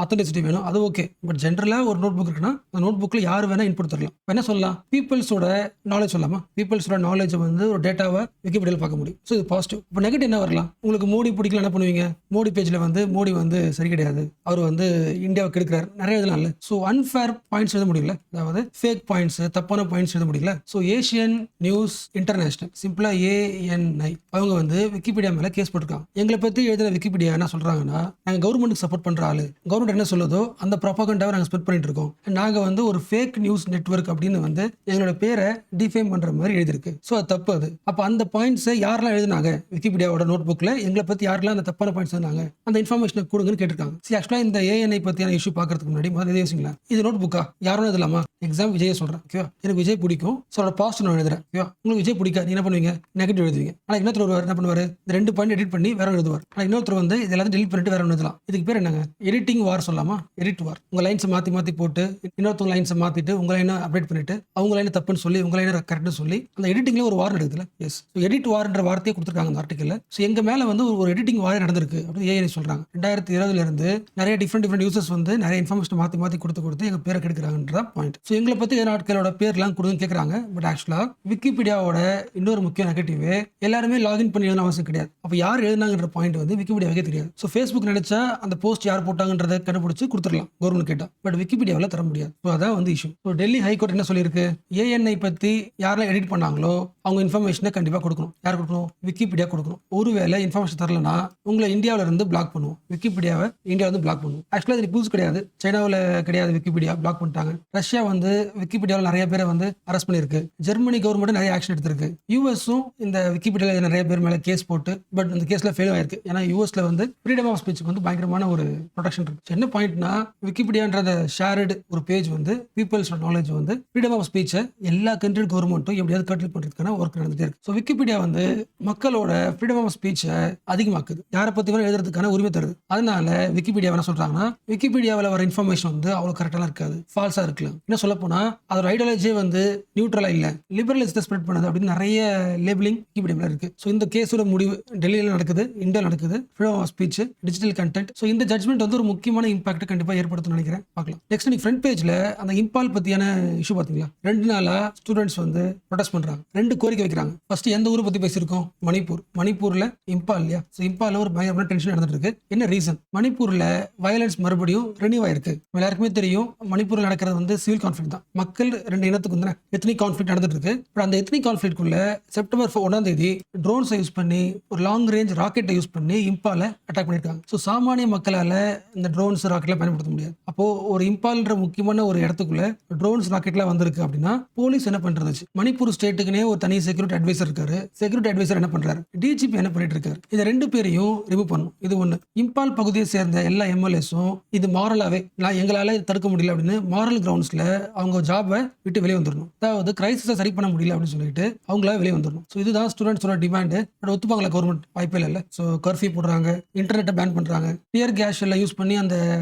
அத்தன்டிசிட்டி வேணும், அது ஓகே. பட் ஜென்ரலா ஒரு நோட் புக் இருக்குன்னா அந்த நோட் புக்ல யார் வேணா இன்புட் தரலாம். என்ன சொல்லலாம், பீப்புள்ஸோட நாலேஜ் சொல்லலாமா, பீப்புள்ஸோட நாலேஜ் வந்து ஒரு டேட்டாவை விக்கிபீடியாவில் பார்க்க முடியும். ஸோ இது பாசிட்டிவ். இப்போ நெகட்டிவ் என்ன வரலாம், உங்களுக்கு மோடி பிடிக்கல என்ன பண்ணுவீங்க, மோடி பேஜ்ல வந்து மோடி வந்து சரி கிடையாது, அவர் வந்து இந்தியாவை கெடுக்கிறார், நிறைய இதெல்லாம் இல்லை. ஸோ அன்ஃபேர் பாயிண்ட்ஸ் எழுத முடியல, அதாவது ஃபேக் பாயிண்ட்ஸ், தப்பான பாயிண்ட்ஸ் எழுத முடியல. ஸோ ஏஷியன் நியூஸ் இன்டர்நேஷனல், சிம்பிளா ANI, அவங்க வந்து விக்கிபீடியா மேல கேஸ் போட்டிருக்காங்க. எங்களை பத்தி எழுதின விக்கிபீடியா என்ன சொல்றாங்கன்னா, நாங்க கவர்மெண்ட்டுக்கு சப்போர்ட் பண்ற ஆளு, கவர்மெண்ட் என்ன சொல்லுதோ அந்த ப்ரொபகண்டாவை நாங்க ஸ்ப்ரெட் பண்ணிட்டு இருக்கோம், நாங்க வந்து ஒரு ஃபேக் நியூஸ் நெட்வொர்க் அப்படின்னு வந்து எங்களோட பேரை டிஃபேம் பண்ற மாதிரி எழுதிருக்கு. ஸோ அது தப்பு. அது அப்ப அந்த பாயிண்ட்ஸை யாரெல்லாம் எழுதினாங்க விக்கிபீடியாவோட நோட் புக்ல, எங்களை பத்தி யாரெல்லாம் அந்த தப்பான பாயிண்ட்ஸ் எழுதினாங்க அந்த இன்ஃபர்மேஷன் கொடுங்கன்னு கேட்டிருக்காங்க. ஆக்சுவலா இந்த ANI பத்தியான இஷ்யூ பாக்குறதுக்கு முன்னாடி முதல்ல யோசிங்களா, இது நோட் புக்கா, யாரும் எழுதலாமா. எக்ஸாம் விஜய் சொல்றேன், ஓகேவா, எனக்கு விஜய் பிடிக்கும், ஸோ பாஸ்ட் நான் எழுதுறேன், ஓகேவா, உங்களுக்கு விஜய் பிடிக்காது, நீ என்ன பண்ணுவீங்க, நெகட்டிவ் எழுதுவீங்க. ஆனா இன்னொருத்தர் வருவார், என்ன பண்ணுவாரு, இந்த 2 பாயிண்ட் எடிட் பண்ணி வேற ஒண்ணு எழுதுவார். ஆனா இன்னொருத்தர் வந்து இது எல்லாத்தையும் டெலீட் பண்ணிட்டு வேற ஒண்ணு எழுதலாம். இதுக்கு பேர் என்னங்க, எடிட்டிங் வார் சொல்லலாமா? எடிட் வார். உங்க லைன்ஸ் மாத்தி மாத்தி போட்டு இன்னொருத்தவங்க லைன்ஸ் மாத்திட்டு உங்க லைனை அப்டேட் பண்ணிட்டு அவங்க லைனை தப்புன்னு சொல்லி உங்க லைனை கரெக்ட்னு சொல்லி அந்த எடிட்டிங்ல ஒரு வார் நடக்குதுல. எஸ், எடிட் வார்ன்ற வார்த்தையை கொடுத்துருக்காங்க அந்த ஆர்டிக்கல்ல. ஸோ எங்க மேல வந்து ஒரு எடிட்டிங் வாரே நடந்திருக்கு அப்படின்னு ஏஐ சொல்றாங்க. 2020 இருந்து நிறைய டிஃப்ரெண்ட் யூசர்ஸ் வந்து நிறைய இன்ஃபர்மேஷன் மாத்தி மாத்தி கொடுத்து எங்க பேரை கெடுக்கிறாங்கன்ற பாயிண்ட். ஸோ எங்களை பத்தி ஆட்களோட பேர்லாம் கொடுன்னு கேட்கறாங்க. பட் ஆக்சுவலா விக்கிபீடியாவோட இன்னொரு முக்கிய நெகட்டிவ், எல்லாருமே லாகின் பண்ணி எழுதணும் அவசியம் கிடையாது. அப்ப யார் எழுதினாங்கன்ற பாயிண்ட் வந்து விக்கிபீடியாவே தெரியாது. ஸோ ஃபேஸ்புக் நினைச்சா அந்த போஸ்ட் யார் போட்டாங்கன்றதை கண்டுபிடிச்சு கொடுத்துடலாம் கவர்மெண்ட் கேட்டா. பட் விக்கிபீடியாவில் தர முடியாது. ஸோ அதான் வந்து இஷ்யூ. ஸோ டெல்லி ஹைகோர்ட் என்ன சொல்லியிருக்கு, ஏஎன்ஐ பத்தி யாரெல்லாம் எடிட் பண்ணாங்களோ அவங்க இன்ஃபர்மேஷனை கண்டிப்பா கொடுக்கணும். யார் கொடுக்கணும், விக்கிபீடியா கொடுக்கணும். ஒருவேளை இன்ஃபர்மேஷன் தரலனா உங்களை இந்தியாவில இருந்து பிளாக் பண்ணுவோம். விக்கிபீடியாவை இந்தியாவில இருந்து பிளாக் பண்ணுவோம். ஆக்சுவலா இது புதுசு கிடையாது, சைனாவில் கிடையாது. விக்கிபீடியா பிளாக் பண்ணிட்டாங்க. ரஷ்யா வந்து விக்கிபீடியாவில் நிறைய பேரை வந்து அரெஸ்ட் பண்ணிருக்கு. ஜெர்மனி கவர்மெண்ட் நிறைய ஆக்ஷன் எடுத்திருக்கு. யூஎஸும் இந்த விக்கிபீடியாவில் நிறைய பேர் மேல கேஸ் போட்டு பட் அந்த கேஸ்ல ஃபெயில் ஆயிருக்கு. ஏன்னா யூஎஸ்ல வந்து ஃப்ரீடம் ஆஃப் ஸ்பீச்சுக்கு வந்து பயங்கரமான ஒரு ப்ரொடெக்ஷன் இருக்கு. என்ன பாயிண்ட்னா, விக்கிபீடியான்ற ஷேர்டு ஒரு பேஜ் வந்து பீப்புள்ஸ் நாலேஜ் வந்து ஃப்ரீடம் ஆஃப் ஸ்பீச்சை எல்லா கண்ட்ரி கவர்மெண்ட்டும் எப்படியாவது கண்ட்ரோல் பண்றதுக்கான ஒர்க் நடந்துட்டே இருக்கு. ஸோ விக்கிபீடியா வந்து மக்களோட ஃப்ரீடம் ஆஃப் ஸ்பீச்சை அதிகமாக்குது. யாரை பத்தி வேணும் எழுதுறதுக்கான உரிமை தருது. அதனால விக்கிபீடியா என்ன சொல்றாங்கன்னா, விக்கிபீடியாவில் வர இன்ஃபர்மேஷன் வந்து அவ்வளவு கரெக்டாக இருக்காது, ஃபால்ஸா இருக்கலாம். என்ன சொல்ல போனா அதோட ஐடியாலஜியே வந்து நியூட்ரலா இல்ல, லிபரலிசத்தை ஸ்ப்ரெட் பண்ணுது அப்படின்னு நிறைய லேபிளிங் விக்கிபீடியாவில் இருக்கு. ஸோ இந்த கேஸோட முடிவு டெல்லியில் நடக்குது, இந்தியா நடக்குது. Freedom of speech, digital content. So இந்த ஜட்மெண்ட் வந்து ஒரு முக்கியமான இம்பாக்ட் கண்டிப்பா ஏற்படுத்தும் நினைக்கிறேன். பார்க்கலாம். நெக்ஸ்ட் நீங்க ஃப்ரண்ட் பேஜ்ல அந்த இம்பால் பத்தியான இஷ்யூ பாத்தீங்களா? 2 நாளா ஸ்டூடெண்ட்ஸ் வந்து ப்ரொடெஸ்ட் பண்றாங்க. 2 கோரிக்கை வைக்கிறாங்க. ஃபர்ஸ்ட் எந்த ஊரை பத்தி பேசியிருக்கோம், மணிப்பூர். மணிப்பூர்ல இம்பால் இல்லையா? ஸோ இம்பால்ல ஒரு பயங்கரமான டென்ஷன் நடந்துட்டு இருக்கு. என்ன ரீசன், மணிப்பூர்ல வயலன்ஸ் மறுபடியும் ரெனியூ ஆயிருக்கு. எல்லாருக்குமே தெரியும் மணிப்பூர்ல நடக்கிறது வந்து சிவில் கான்ஃபிளிக் தான். மக்கள் 2 இனத்துக்கு வந்து எத்னிக் கான்ஃபிளிக் நடந்துட்டு இருக்கு. பட் அந்த எத்னிக் கான்ஃபிளிக்குள்ள செப்டம்பர் 1 ட்ரோன்ஸை யூஸ் பண்ணி ஒரு லாங் ரேஞ்ச் ராக்கெட்டை யூஸ் பண்ணி இம்பால அட்டாக் பண்ணிருக்காங்க. ஸோ சாமானிய மக்களால இந்த ட்ரோன்ஸ் ராக்கெட்லாம் பயன்படுத்த முடியாது. அப்போ ஒரு இம்பால்ன்ற முக்கியமான ஒரு இடத்துக்குள்ள ட்ரோன்ஸ் ராக்கெட்லாம் வந்திருக்கு அப்படின்னா போலீஸ் என்ன பண்றது? மணிப்பூர் ஸ்டேட்டுக்குனே ஒரு தனி செக்யூரிட்டி அட்வைசர் இருக்காரு. செக்யூரிட்டி அட்வைசர் என்ன பண்றாரு, டிஜிபி என்ன பண்ணிட்டு இருக்காரு. இந்த 2 பேரையும் ரிமூவ் பண்ணும். இது ஒண்ணு. இம்பால் பகுதியை சேர்ந்த எல்லா எம்எல்ஏஸும் இது மாரலாவே எங்களால தடுக்க முடியல அப்படின்னு மாரல் கிரவுண்ட்ஸ்ல அவங்க ஜாபை விட்டு வெளியே வந்துடணும். அதாவது கிரைசிஸை சரி பண்ண முடியல அப்படின்னு சொல்லிட்டு அவங்கள வெளியே வந்துடணும். ஸோ இதுதான் ஸ்டூடெண்ட்ஸோட டிமாண்ட். பட் ஒத்துப்பாங்களா கவர்மெண்ட்? வாய்ப்பே இல்லை. ஸோ கர்ஃபியூ போடுறாங்க, இன்டர்நெட்டை பேன் பண்றாங்க, டியர் கேஸ் எல்லாம் யூஸ் பண்ணி அந்த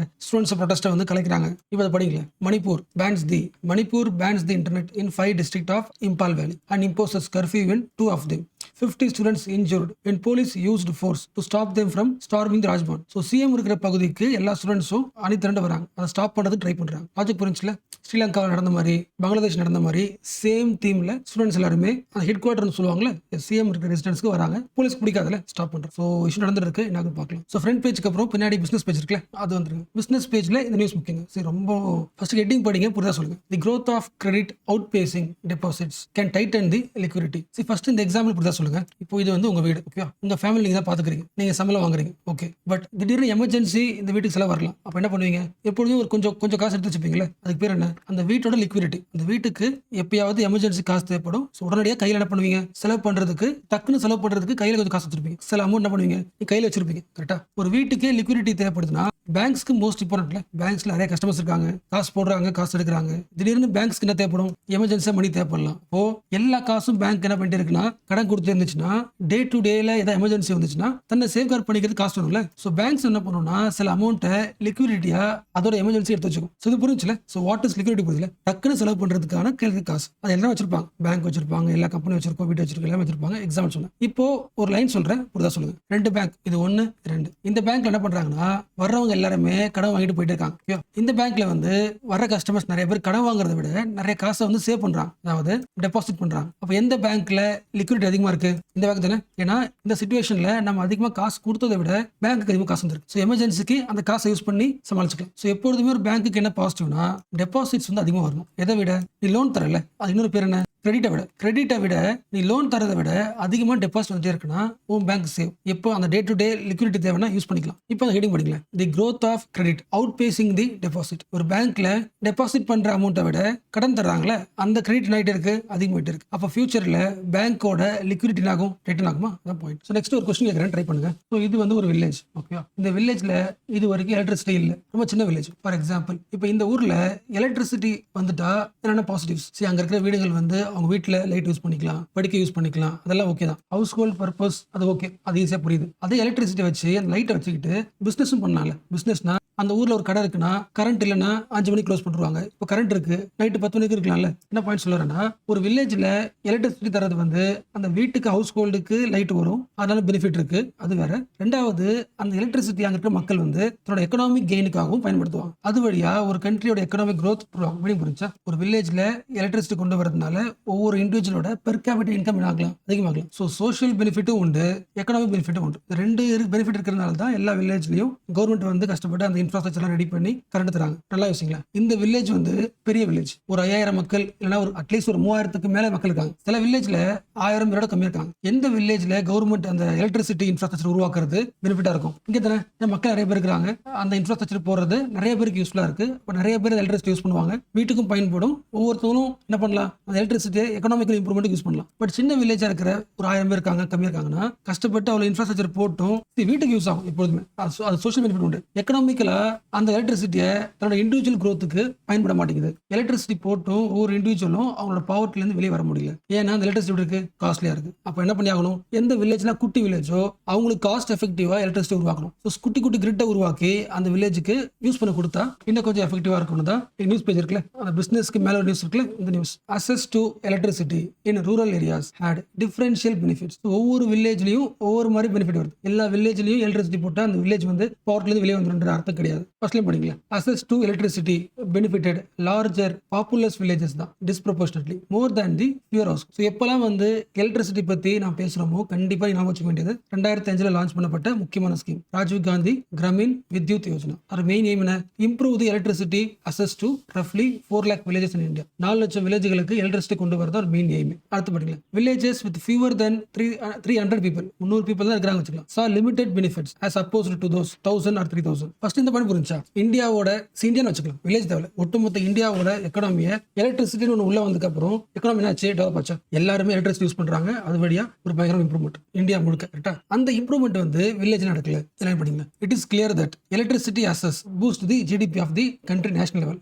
ஸ்டூடெண்ட்ஸ் ப்ரொடெஸ்ட்டை வந்து கலைக்கிறாங்க. இப்போ அதை படிக்கல. Manipur bans the internet in 5 districts of Impal Valley and imposes curfew in 2 of them. 50 students injured when police used force to stop them from storming the Rajbhavan. So CM இருக்கிற பகுதிக்கு எல்லா ஸ்டூடெண்ட்ஸும் அணி திரண்டு வராங்க. அதை ஸ்டாப் பண்றது ட்ரை பண்றாங்க. லாஜிக் புரிஞ்சுல? ஸ்ரீலங்காவில் நடந்த மாதிரி, பங்களாதேஷ் நடந்த மாதிரி சேம் தீம்ல ஸ்டூடெண்ட்ஸ் எல்லாருமே அந்த ஹெட் குவார்டர்னு சொல்லுவாங்கல்ல, சிஎம் இருக்கிற ரெசிடென்ஸ்க்கு வராங்க. போலீஸ் பிடிக்காதுல, ஸ்டாப் பண்றாங்க. ஸோ இஷ்யூ நடந்துருக்கு. என்ன பார்க்கலாம். ஸோ ஃப்ரண்ட் பேஜ்க்கு அப்புறம் பின்னாடி பிசினஸ் பேஜ் இருக்குல்ல, அது வந்துருக்கு. பிசினஸ் பேஜ்ல இந்த நியூஸ் முக்கியங்க. சரி, ரொம்ப ஃபர்ஸ்ட் ஹெட்டிங் படிங்க, புரிதா சொல்லுங்க. தி growth of credit outpacing deposits can tighten the liquidity. See, first இந்த எக்ஸாம்பிள் புரிதா சொல்லுங்க. இப்போ இது வந்து உங்க வீடு, ஓகே? உங்க ஃபேமிலி நீங்க தான் பாத்துக்கிறீங்க, நீங்க சம்பளம் வாங்குறீங்க, ஓகே? பட் திடீர்னு எமர்ஜென்சி இந்த வீட்டுக்கு செலவு வரலாம். அப்ப என்ன பண்ணுவீங்க? எப்பொழுதும் ஒரு கொஞ்சம் காசு எடுத்து வச்சுப்பீங்களே, அதுக்கு பேர் என்ன? அந்த வீட்டோட லிக்விடிட்டி. அந்த வீட்டுக்கு எப்பயாவது எமர்ஜென்சி காசு தேவைப்படும். உடனடியாக கையில் என்ன பண்ணுவீங்க? செலவு பண்றதுக்கு, டக்குன்னு செலவு பண்றதுக்கு கையில கொஞ்சம் காசு வச்சிருப்பீங்க. சில அமௌண்ட் என்ன பண்ணுவீங்க? நீ கையில வச்சிருப்பீங்க. கரெக்டா? ஒரு வீட்டுக்கே லிக்விடிட்டி தேவைப்படுதுன்னா பேங்க்ஸ்க்கு மோஸ்ட் இம்பார்ட்டன்ட்ல. பேங்க்ஸ்ல நிறைய கஸ்டமர்ஸ் இருக்காங்க, காசு போடுறாங்க, காசு எடுக்கிறாங்க. திடீர்னு பேங்க்ஸ்க்கு என்ன தேவைப்படும்? எமர்ஜென்சியா மணி தேவைப்படலாம். இப்போ எல்லா காசும் பேங்க் என்ன பண்ணிட்டு இருக்குன்னா, கடன் கொடுத்து இருந்துச்சுன்னா டே டு டேல ஏதாவது எமர்ஜென்சி வந்துச்சுன்னா தன்னை சேஃப்கார்ட் பண்ணிக்கிறது காசு வரும்ல. ஸோ பேங்க்ஸ் என்ன பண்ணும்னா சில அமௌண்ட்டை லிக்விடிட்டியா அதோட எமர்ஜென்சி எடுத்து வச்சுக்கும். ஸோ இது புரிஞ்சுல? ஸோ வாட் இஸ் லிக்விடிட்டி புரியுதுல? டக்குன்னு செலவு பண்றதுக்கான காசு அது எல்லாம் வச்சிருப்பாங்க. பேங்க் வச்சிருப்பாங்க, எல்லா கம்பெனி வச்சிருக்கோம், வீட்டு வச்சிருக்கோம், எல்லாம் வச்சிருப்பாங்க. எக்ஸாம்பிள் சொன்னேன். இப்போ ஒரு லைன் சொல்றேன், புரிதா சொல்லுங்க. 2 பேங்க், இது 1 2. இந்த பேங்க்ல என்ன பண்றாங்கன்னா வர்றவங்க எல்லாருமே கடன் வாங்கிட்டு போயிட்டு இருக்காங்க. இந்த பேங்க்ல வந்து வர கஸ்டமர்ஸ் நிறைய பேர் கடன் வாங்குறத விட நிறைய காசை வந்து சேவ் பண்றாங்க, அதாவது டெபாசிட் பண்றாங்க. அப்ப எந்த பேங்க்ல லிக்விடிட்டி அதிகமா இருக்கு? இந்த பேங்க் தானே. ஏன்னா இந்த சிச்சுவேஷன்ல நம்ம அதிகமா காசு கொடுத்ததை விட பேங்க்கு அதிகமாக காசு வந்துருக்கு. ஸோ எமர்ஜென்சிக்கு அந்த காசை யூஸ் பண்ணி சமாளிச்சுக்கலாம். ஸோ எப்பொழுதுமே ஒரு பேங்க்குக்கு என்ன பாசிட்டிவ்னா டெபாசிட்ஸ் வந்து அதிகமாக வரணும். எதை விட? நீ லோன் தரல, அது இன்னொரு பேர் என்ன? கிரெடிட்டை விட நீ லோன் தரதை விட அதிகமாக டெபாசிட் வந்துட்டே இருக்குன்னா உன் பேங்க் சேவ். எப்போ அந்த டே டு டே லிக்விடிட்டி தேவைன்னா யூஸ் பண்ணிக்கலாம். இப்போ அந்த ஹெட்டிங் பண்ணிக்கலாம். The growth of credit outpacing the deposit. ஒரு பேங்க்ல டெபாசிட் பண்ற அமௌண்ட்டை விட கடன் தர்றாங்களே அந்த கிரெடிட் ஆகிட்டே இருக்கு, அதிகமாகிட்டே இருக்கு. அப்போ ஃபியூச்சர்ல பேங்கோட லிக்விடிட்டி ஆகும், ரிட்டர்ன் ஆகுமா? அதான் பாயிண்ட். ஸோ நெக்ஸ்ட் ஒரு கொஸ்டின் கேட்குறேன், ட்ரை பண்ணுங்க. ஸோ இது வந்து ஒரு வில்லேஜ், ஓகே? இந்த வில்லேஜ்ல இது வரைக்கும் எலக்ட்ரிசிட்டி இல்லை, ரொம்ப சின்ன வில்லேஜ். ஃபார் எக்ஸாம்பிள் இப்போ இந்த ஊர்ல எலக்ட்ரிசிட்டி வந்துட்டா என்னென்ன பாசிட்டிவ்ஸ்? அங்க இருக்கிற வீடுகள் வந்து அவங்க வீட்டில் லைட் யூஸ் பண்ணிக்கலாம், படிக்க யூஸ் பண்ணிக்கலாம், அதெல்லாம் ஓகே தான். ஹவுஸ் ஹோல்ட் பர்பஸ் அது ஓகே, அது ஈஸியாக புரியுது. அதே எலக்ட்ரிசிட்டி வச்சு அந்த லைட்டை வச்சுக்கிட்டு பிஸ்னஸும் பண்ணலாம்ல. பிஸ்னஸ்னா அந்த ஊரில் ஒரு கடை இருக்குன்னா கரண்ட் இல்லைன்னா 5 மணிக்கு க்ளோஸ் பண்ணிடுவாங்க. இப்போ கரண்ட் இருக்கு, நைட்டு 10 மணிக்கு இருக்கலாம்ல. என்ன பாயிண்ட் சொல்லுறேன்னா, ஒரு வில்லேஜில் எலக்ட்ரிசிட்டி தரது வந்து அந்த வீட்டுக்கு ஹவுஸ் ஹோல்டுக்கு லைட் வரும், அதனால பெனிஃபிட் இருக்கு, அது வேற. ரெண்டாவது, அந்த எலக்ட்ரிசிட்டி அங்கே இருக்க மக்கள் வந்து தன்னோட எக்கனாமிக் கெயினுக்காகவும் பயன்படுத்துவாங்க. அது வழியா ஒரு கண்ட்ரியோட எக்கனாமிக் க்ரோத் புரிஞ்சா. ஒரு வில்லேஜ்ல எலக்ட்ரிசிட்டி கொண்டு வரதுனால ஒவ்வொரு இண்டிவிஜுவலோட பெர் கேபிட்டல் இன்கம் அதிகமாகலாம். ஸோ சோஷியல் பெனிஃபிட்டும் உண்டு, எக்கனாமிக் பெனிஃபிட்டும் உண்டு. ரெண்டு பெனிஃபிட் இருக்கிறதுனால தான் எல்லா வில்லேஜ்லயும் கவர்மெண்ட் வந்து கஷ்டப்பட்டு அந்த இன்ஃப்ராஸ்ட்ரக்சர்லாம் ரெடி பண்ணி கரண்ட் தராங்க. நல்லா யோசிங்களா. இந்த வில்லேஜ் வந்து பெரிய வில்லேஜ், ஒரு 5000 மக்கள் இல்லைன்னா ஒரு அட்லீஸ்ட் ஒரு 3000க்கு மேல மக்கள் இருக்காங்க. சில வில்லேஜ்ல 1000 பேரோட கம்மியா இருக்காங்க. எந்த வில்லேஜ்ல கவர்மெண்ட் அந்த எலக்ட்ரிசிட்டி இன்ஃப்ராஸ்ட்ரக்சர் உருவாக்குறது பெனிஃபிட்டா இருக்கும்? இங்க தானே மக்கள் நிறைய பேர் இருக்காங்க. அந்த இன்ஃப்ராஸ்ட்ரக்சர் போறது நிறைய பேருக்கு யூஸ்ஃபுல்லா இருக்கு. நிறைய பேர் எலக்ட்ரிசிட்டி யூஸ் பண்ணுவாங்க, வீட்டுக்கும் பயன்படும். ஒவ்வொருத்தவங்களும் என்ன பண்ணலாம், அந்த எலக்ட்ரிசிட்டியை எக்கனாமிக்கல் இம்ப்ரூவ்மெண்ட் யூஸ் பண்ணலாம். பட் சின்ன வில்லேஜா இருக்கிற ஒரு 1000 பேர் இருக்காங்க, கம்மியா இருக்காங்கன்னா கஷ்டப்பட்டு அவ்வளவு இன்ஃப்ராஸ்ட்ரக்சர் போட்டும் வீட்டுக்கு யூஸ் ஆகும் எப்போதுமே. அது சோஷியல் பெனிஃபிட் உண்டு. எக்கனாமிக்கலா அந்த எலக்ட்ரிசிட்டியை தன்னோட இண்டிவிஜுவல் க்ரோத்துக்கு பயன்பட மாட்டேங்குது. எலக்ட்ரிசிட்டி போட்டும் ஒவ்வொரு இண்டிவிஜுவலும் அவங்களோட பாவர்ட்டில இருந்து வெளியே வர முடியல. ஏன்னா அந்த எலக்ட்ரிசிட்டி இருக்கு, காஸ்ட்லியா இருக்கு. அப்ப என்ன பண்ணி ஆகணும், எந்த வில்லேஜ்னா குட்டி வில்லேஜோ அவங்களுக்கு காஸ்ட் எஃபெக்டிவா எலக்ட்ரிசிட்டி உருவாக்கணும். குட்டி குட்டி கிரிட்டை உருவாக்கி அந்த வில்லேஜுக்கு யூஸ் பண்ண கொடுத்தா இன்னும் கொஞ்சம் எஃபெக்டிவா இருக்கணும். தான் நியூஸ் பேஜ் இருக்குல்ல, அந்த பிசினஸ்க்கு மேல ஒரு நியூஸ் இருக்குல்ல, இந்த news access to electricity in rural areas had differential benefits. ஒவ்வொரு வில்லேஜ்லயும் ஒவ்வொரு மாதிரி பெனிஃபிட் வருது. எல்லா வில்லேஜ்லயும் எலக்ட்ரிசிட்டி போட்டா அந்த வில்லேஜ் வந்து பவர்ல இருந்து வெளியே வந்துருன்ற அர்த்தம் கிடையாது. ஃபர்ஸ்ட்லயும் படிங்களா, access to electricity benefited larger populous villages தான் disproportionately more than the poor house. So எப்பெல்லாம் வந்து எலக்ட்ரிசிட்டி பத்தி நான் பேசுறோமோ கண்டிப்பா ஞாபகம் வச்சுக்க வேண்டியது 2005 லான்ச் பண்ணப்பட்ட முக்கியமான ஸ்கீம் ராஜீவ் காந்தி கிராமீன் வித்யுத் யோஜனா. அது மெயின் எய்ம் என்ன, improve the electricity access to ரஃப்லி 4 lakh வில்லேஜஸ் இன் இந்தியா. 4 லட்சம் வில்லேஜ்களுக்கு எலக்ட்ரிசிட்டி கொண்டு வரது ஒரு மெயின் எய்ம். அடுத்து படிக்கலாம், villages with fewer than 300 people 300 people தான் இருக்காங்க வச்சுக்கலாம், saw limited benefits as opposed to those 1000 or 3000. First இந்த பாயிண்ட் புரிஞ்சா, இந்தியாவோட இந்தியான்னு வச்சுக்கலாம், வில்லேஜ் தேவை. ஒட்டுமொத்த இந்தியாவோட எக்கனாமியை எலக்ட்ரிசிட்டி ஒன்று உள்ள வந்ததுக்கு அப்புறம் எக்கனாமி ஆச்சு, டெவலப் ஆச்சா. எல்லாருமே எலக்ட்ரிசிட்டி யூஸ் பண்றாங்க, அது வழியா ஒரு பயங்கர இம்ப்ரூவ்மெண்ட் இந்தியா முழுக்க. கரெக்டா, அந்த இம்ப்ரூவ்மெண்ட் வந்து வில்லேஜ் நடக்கல. இதெல்லாம் படிங்க. It is clear that electricity access boost the GDP of the country national level,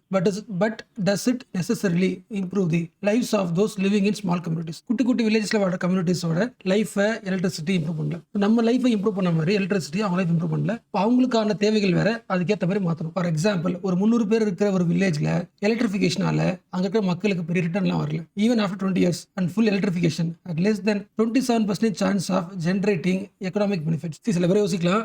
but does it necessarily improve the lives of those living in small communities. குட்டி குட்டி வில்லேஜ்ல வர கம்யூனிட்டிஸோட லைஃபை எலக்ட்ரிசிட்டி இம்ப்ரூவ் பண்ணல. நம்ம லைஃபை இம்ப்ரூவ் பண்ண மாதிரி எலக்ட்ரிசிட்டி அவங்க லைஃப் இம்ப்ரூவ் பண்ணல. அவங்களுக்கான தேவைகள் வேற, அதுக்கேற்ற மாதிரி மாற்றணும். ஃபார் எக்ஸாம்பிள், ஒரு 300 பேர் இருக்கிற ஒரு வில்லேஜ்ல எலக்ட்ரிஃபிகேஷனால அங்க இருக்கிற மக்களுக்கு பெரிய ரிட்டர்ன்லாம் வரல. Even after 20 years and full electrification at less than 27% chance of generating economic benefits. சில பேர் யோசிக்கலாம்,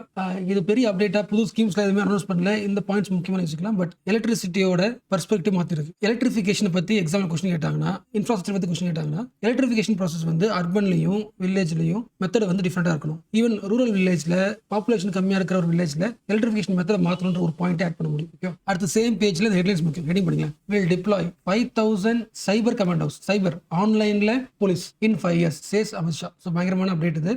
இது பெரிய அப்டேட்டா, புது ஸ்கீம்ஸ்ல எதுவுமே அனௌன்ஸ் பண்ணல, இந்த பாயிண்ட்ஸ் முக்கியமான யோசிக்கலாம். பட் எலக்ட்ரிசிட்டியோட பெர்ஸ்பெக்டிவ் மாத்திருக்கு. எலக்ட்ரிஃபிகேஷன் பத்தி எக்ஸாம்பிள் கொஸ்டின் கேட்டாங்கன்னா, இன்ஃப்ராஸ்ட்ரக்சர் பத்தி கொஸ்டின் கேட்டாங்கன்னா, எலக்ட்ரிஃபிகேஷன் ப்ராசஸ் வந்து அர்பன்லயும் வில்லேஜ்லயும் மெத்தட் வந்து டிஃபரெண்டா இருக்கணும். ஈவன் ரூரல் வில்லேஜ்ல பாப்புலேஷன் கம்மியா இருக்கிற ஒரு வில்லேஜ்ல எலக்ட்ரிஃபிகேஷன் மெத்தட் மாத்தணும்ன்ற ஒரு பாயிண்ட் ஆட் பண்ண முடியும். அடுத்த சேம் பேஜ்ல இந்த ஹெட்லைன்ஸ் முக்கியம், ஹெட்டிங் படிங்க. will deploy 5000 சைபர் கமாண்டோஸ், சைபர் ஆன்லைன்ல police in 5 years says Amit Shah. So பயங்கரமான அப்டேட் இது.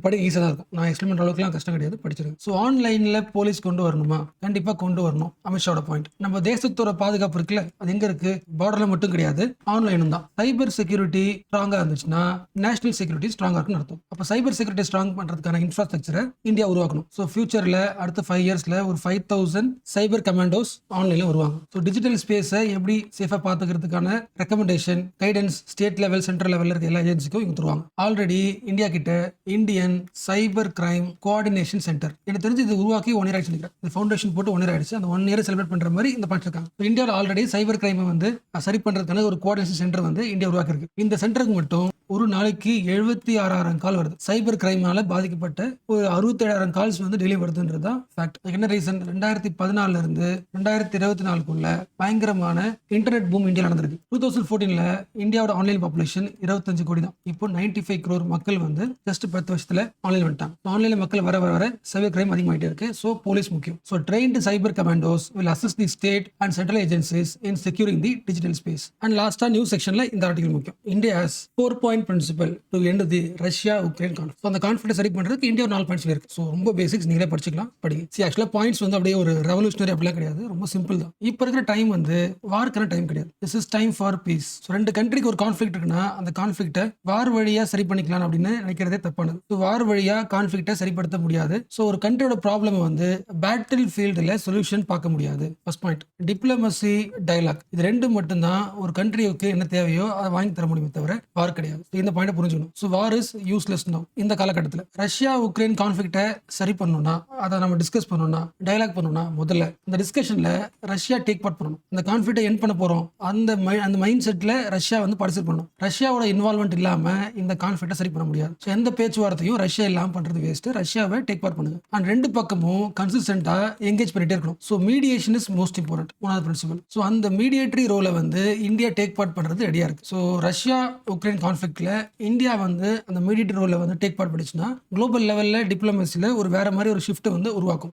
படி ஈஸியாக தான் இருக்கும், நான் எக்ஸ்பிளைன் பண்ற அளவுக்குலாம் கஷ்டம் கிடையாது, படிச்சிருக்கேன். ஸோ ஆன்லைன்ல போலீஸ் கொண்டு வரணுமா, கண்டிப்பா கொண்டு வரணும். அமித்ஷாவோட பாயிண்ட். நம்ம தேசத்தோட பாதுகாப்பு இருக்குல்ல, அது எங்க இருக்கு, பார்டர்ல மட்டும் கிடையாது, ஆன்லைனும் தான். சைபர் செக்யூரிட்டி ஸ்ட்ராங்கா இருந்துச்சுன்னா நேஷனல் செக்யூரிட்டி ஸ்ட்ராங்கா இருக்குன்னு அர்த்தம். அப்ப சைபர் செக்யூரிட்டி ஸ்ட்ராங் பண்றதுக்கான இன்ஃப்ராஸ்ட்ரக்சரை இந்தியா உருவாக்கணும். ஸோ ஃபியூச்சர்ல அடுத்த 5 yearsல ஒரு 5000 சைபர் கமாண்டோஸ் ஆன்லைன்ல வருவாங்க. ஸோ டிஜிட்டல் ஸ்பேஸை எப்படி சேஃபா பாத்துக்கிறதுக்கான recommendation guidance state level central லெவல்ல இருக்க எல்லா ஏஜென்சிக்கும் இவங்க தருவாங்க. ஆல்ரெடி இந்தியா கிட்ட Indian cyber crime coordination centre எனக்கு தெரிஞ்சு இது உருவாக்கி 1 year ஆயிடுச்சு. இந்த ஃபவுண்டேஷன் போட்டு 1 year ஆயிடுச்சு. அந்த 1 year செலிப்ரேட் பண்ற மாதிரி இந்த பாயிண்ட் இருக்காங்க. இந்தியாவில் ஆல்ரெடி சைபர் கிரைமை வந்து சரி பண்றதுக்கான ஒரு கோஆர்டினேஷன் சென்டர் வந்து இந்தியா உருவாக்கி இருக்கு. இந்த சென்டருக்கு மட்டும் ஒரு நாளைக்கு 76,000 கால் வருது. சைபர் கிரைமால பாதிக்கப்பட்ட ஒரு 67,000 கால்ஸ் வந்து டெய்லி வருதுன்றதுதான் ஃபேக்ட். என்ன ரீசன், 2014 இருந்து 2024 பயங்கரமான இன்டர்நெட் பூம் இந்தியா நடந்திருக்கு. 2014 இந்தியாவோட ஆன்லைன் பாப்புலேஷன் 25 கோடி தான். இப்போ 95 crore மக்கள் வந்து ஜஸ்ட் 10 வருஷத்துல ஆன்லைன் வந்துட்டாங்க. ஆன்லைன்ல மக்கள் வர வர சைபர் கிரைம் அதிகமாயிட்டே இருக்கு. ஸோ போலீஸ் முக்கியம். So trained cyber commandos will assist the state and central agencies in securing the digital space. And லாஸ்டா நியூஸ் செக்ஷன்ல இந்த ஆர்டிகல் முக்கியம். India has 4 point principle to end the Russia Ukraine conflict. அந்த conflict சரி பண்றதுக்கு India ஒரு 4 points இருக்கு. So ரொம்ப பேசிக்ஸ் நீங்களே படிச்சுக்கலாம், படிங்க. சி ஆக்சுவலாக பாயிண்ட்ஸ் வந்து அப்படியே ஒரு ரெவல்யூஷனரி அப்படிலாம் கிடையாது, ரொம்ப சிம்பிள் தான். இப்போ இருக்கிற டைம் வந்து வார்க்கான டைம் கிடையாது. This is time for peace. So 2 கண்ட்ரிக்கு ஒரு கான்ஃபிளிக்ட் இருக்குன்னா அந்த கான்ஃபிளிக்ட்டை வார் வழியா சரி பண்ணிக்கலாம் அப்படின்னு நினைக்கிறதே தப்பானது. ஸோ வார் வழியா கான்ஃபிளிக்ட்டை சரிப்படுத்த முடியாது. ஸோ ஒரு கண்ட்ரியோட ப்ராப்ளம் வந்து பேட்டில் ஃபீல்டில் சொல்யூஷன் பார்க்க முடியாது. First point. டிப்ளமசி, டயலாக், இது 2 மட்டும்தான் ஒரு கண்ட்ரிக்கு என்ன தேவையோ அதை வாங்கி தர முடியுமே தவிர வார் கிடையாது. இந்த பாயிண்ட் புரிஞ்சுக்கணும். So war is useless now இந்த காலகட்டத்தில். ரஷ்யா உக்ரைன் கான்ஃபிளிக்ட்டை சரி பண்ணணும்னா, அதை நம்ம டிஸ்கஸ் பண்ணணும்னா, டயலாக் பண்ணணும்னா, முதல்ல இந்த டிஸ்கஷன்ல ரஷ்யா டேக் பார்ட் பண்ணணும். இந்த கான்ஃபிளிக்ட்டை எண்ட் பண்ண போறோம் அந்த மைண்ட் செட்ல ரஷ்யா வந்து பார்ட்டிசிபேட் பண்ணணும். ரஷ்யாவோட இன்வால்மெண்ட் இல்லாம இந்த கான்ஃபிளிக்ட்டை சரி பண்ண முடியாது. ஸோ எந்த பேச்சுவார்த்தையும் ரஷ்யா இல்லாம பண்றது வேஸ்ட். ரஷ்யாவை டேக் பார்ட் பண்ணுங்க. அண்ட் 2 பக்கமும் கன்சிஸ்டன்டா எங்கேஜ் பண்ணிட்டே இருக்கணும். So mediation is most important, 1வது பிரின்சிபல். ஸோ அந்த மீடியேட்டரி ரோலை வந்து இந்தியா டேக் பார்ட் பண்றது ரெடியா இருக்கு. ஸோ ரஷ்யா உக்ரைன் கான்ஃபிளிக்ட்ல இந்தியா வந்து அந்த மீடியேட்டரி ரோலை வந்து டேக் பார்ட் பண்ணிச்சுன்னா குளோபல் லெவல்ல டிப்ளமசில ஒரு வேற மாதிரி ஒரு ஷிஃப்ட் வந்து உருவாக்கும்.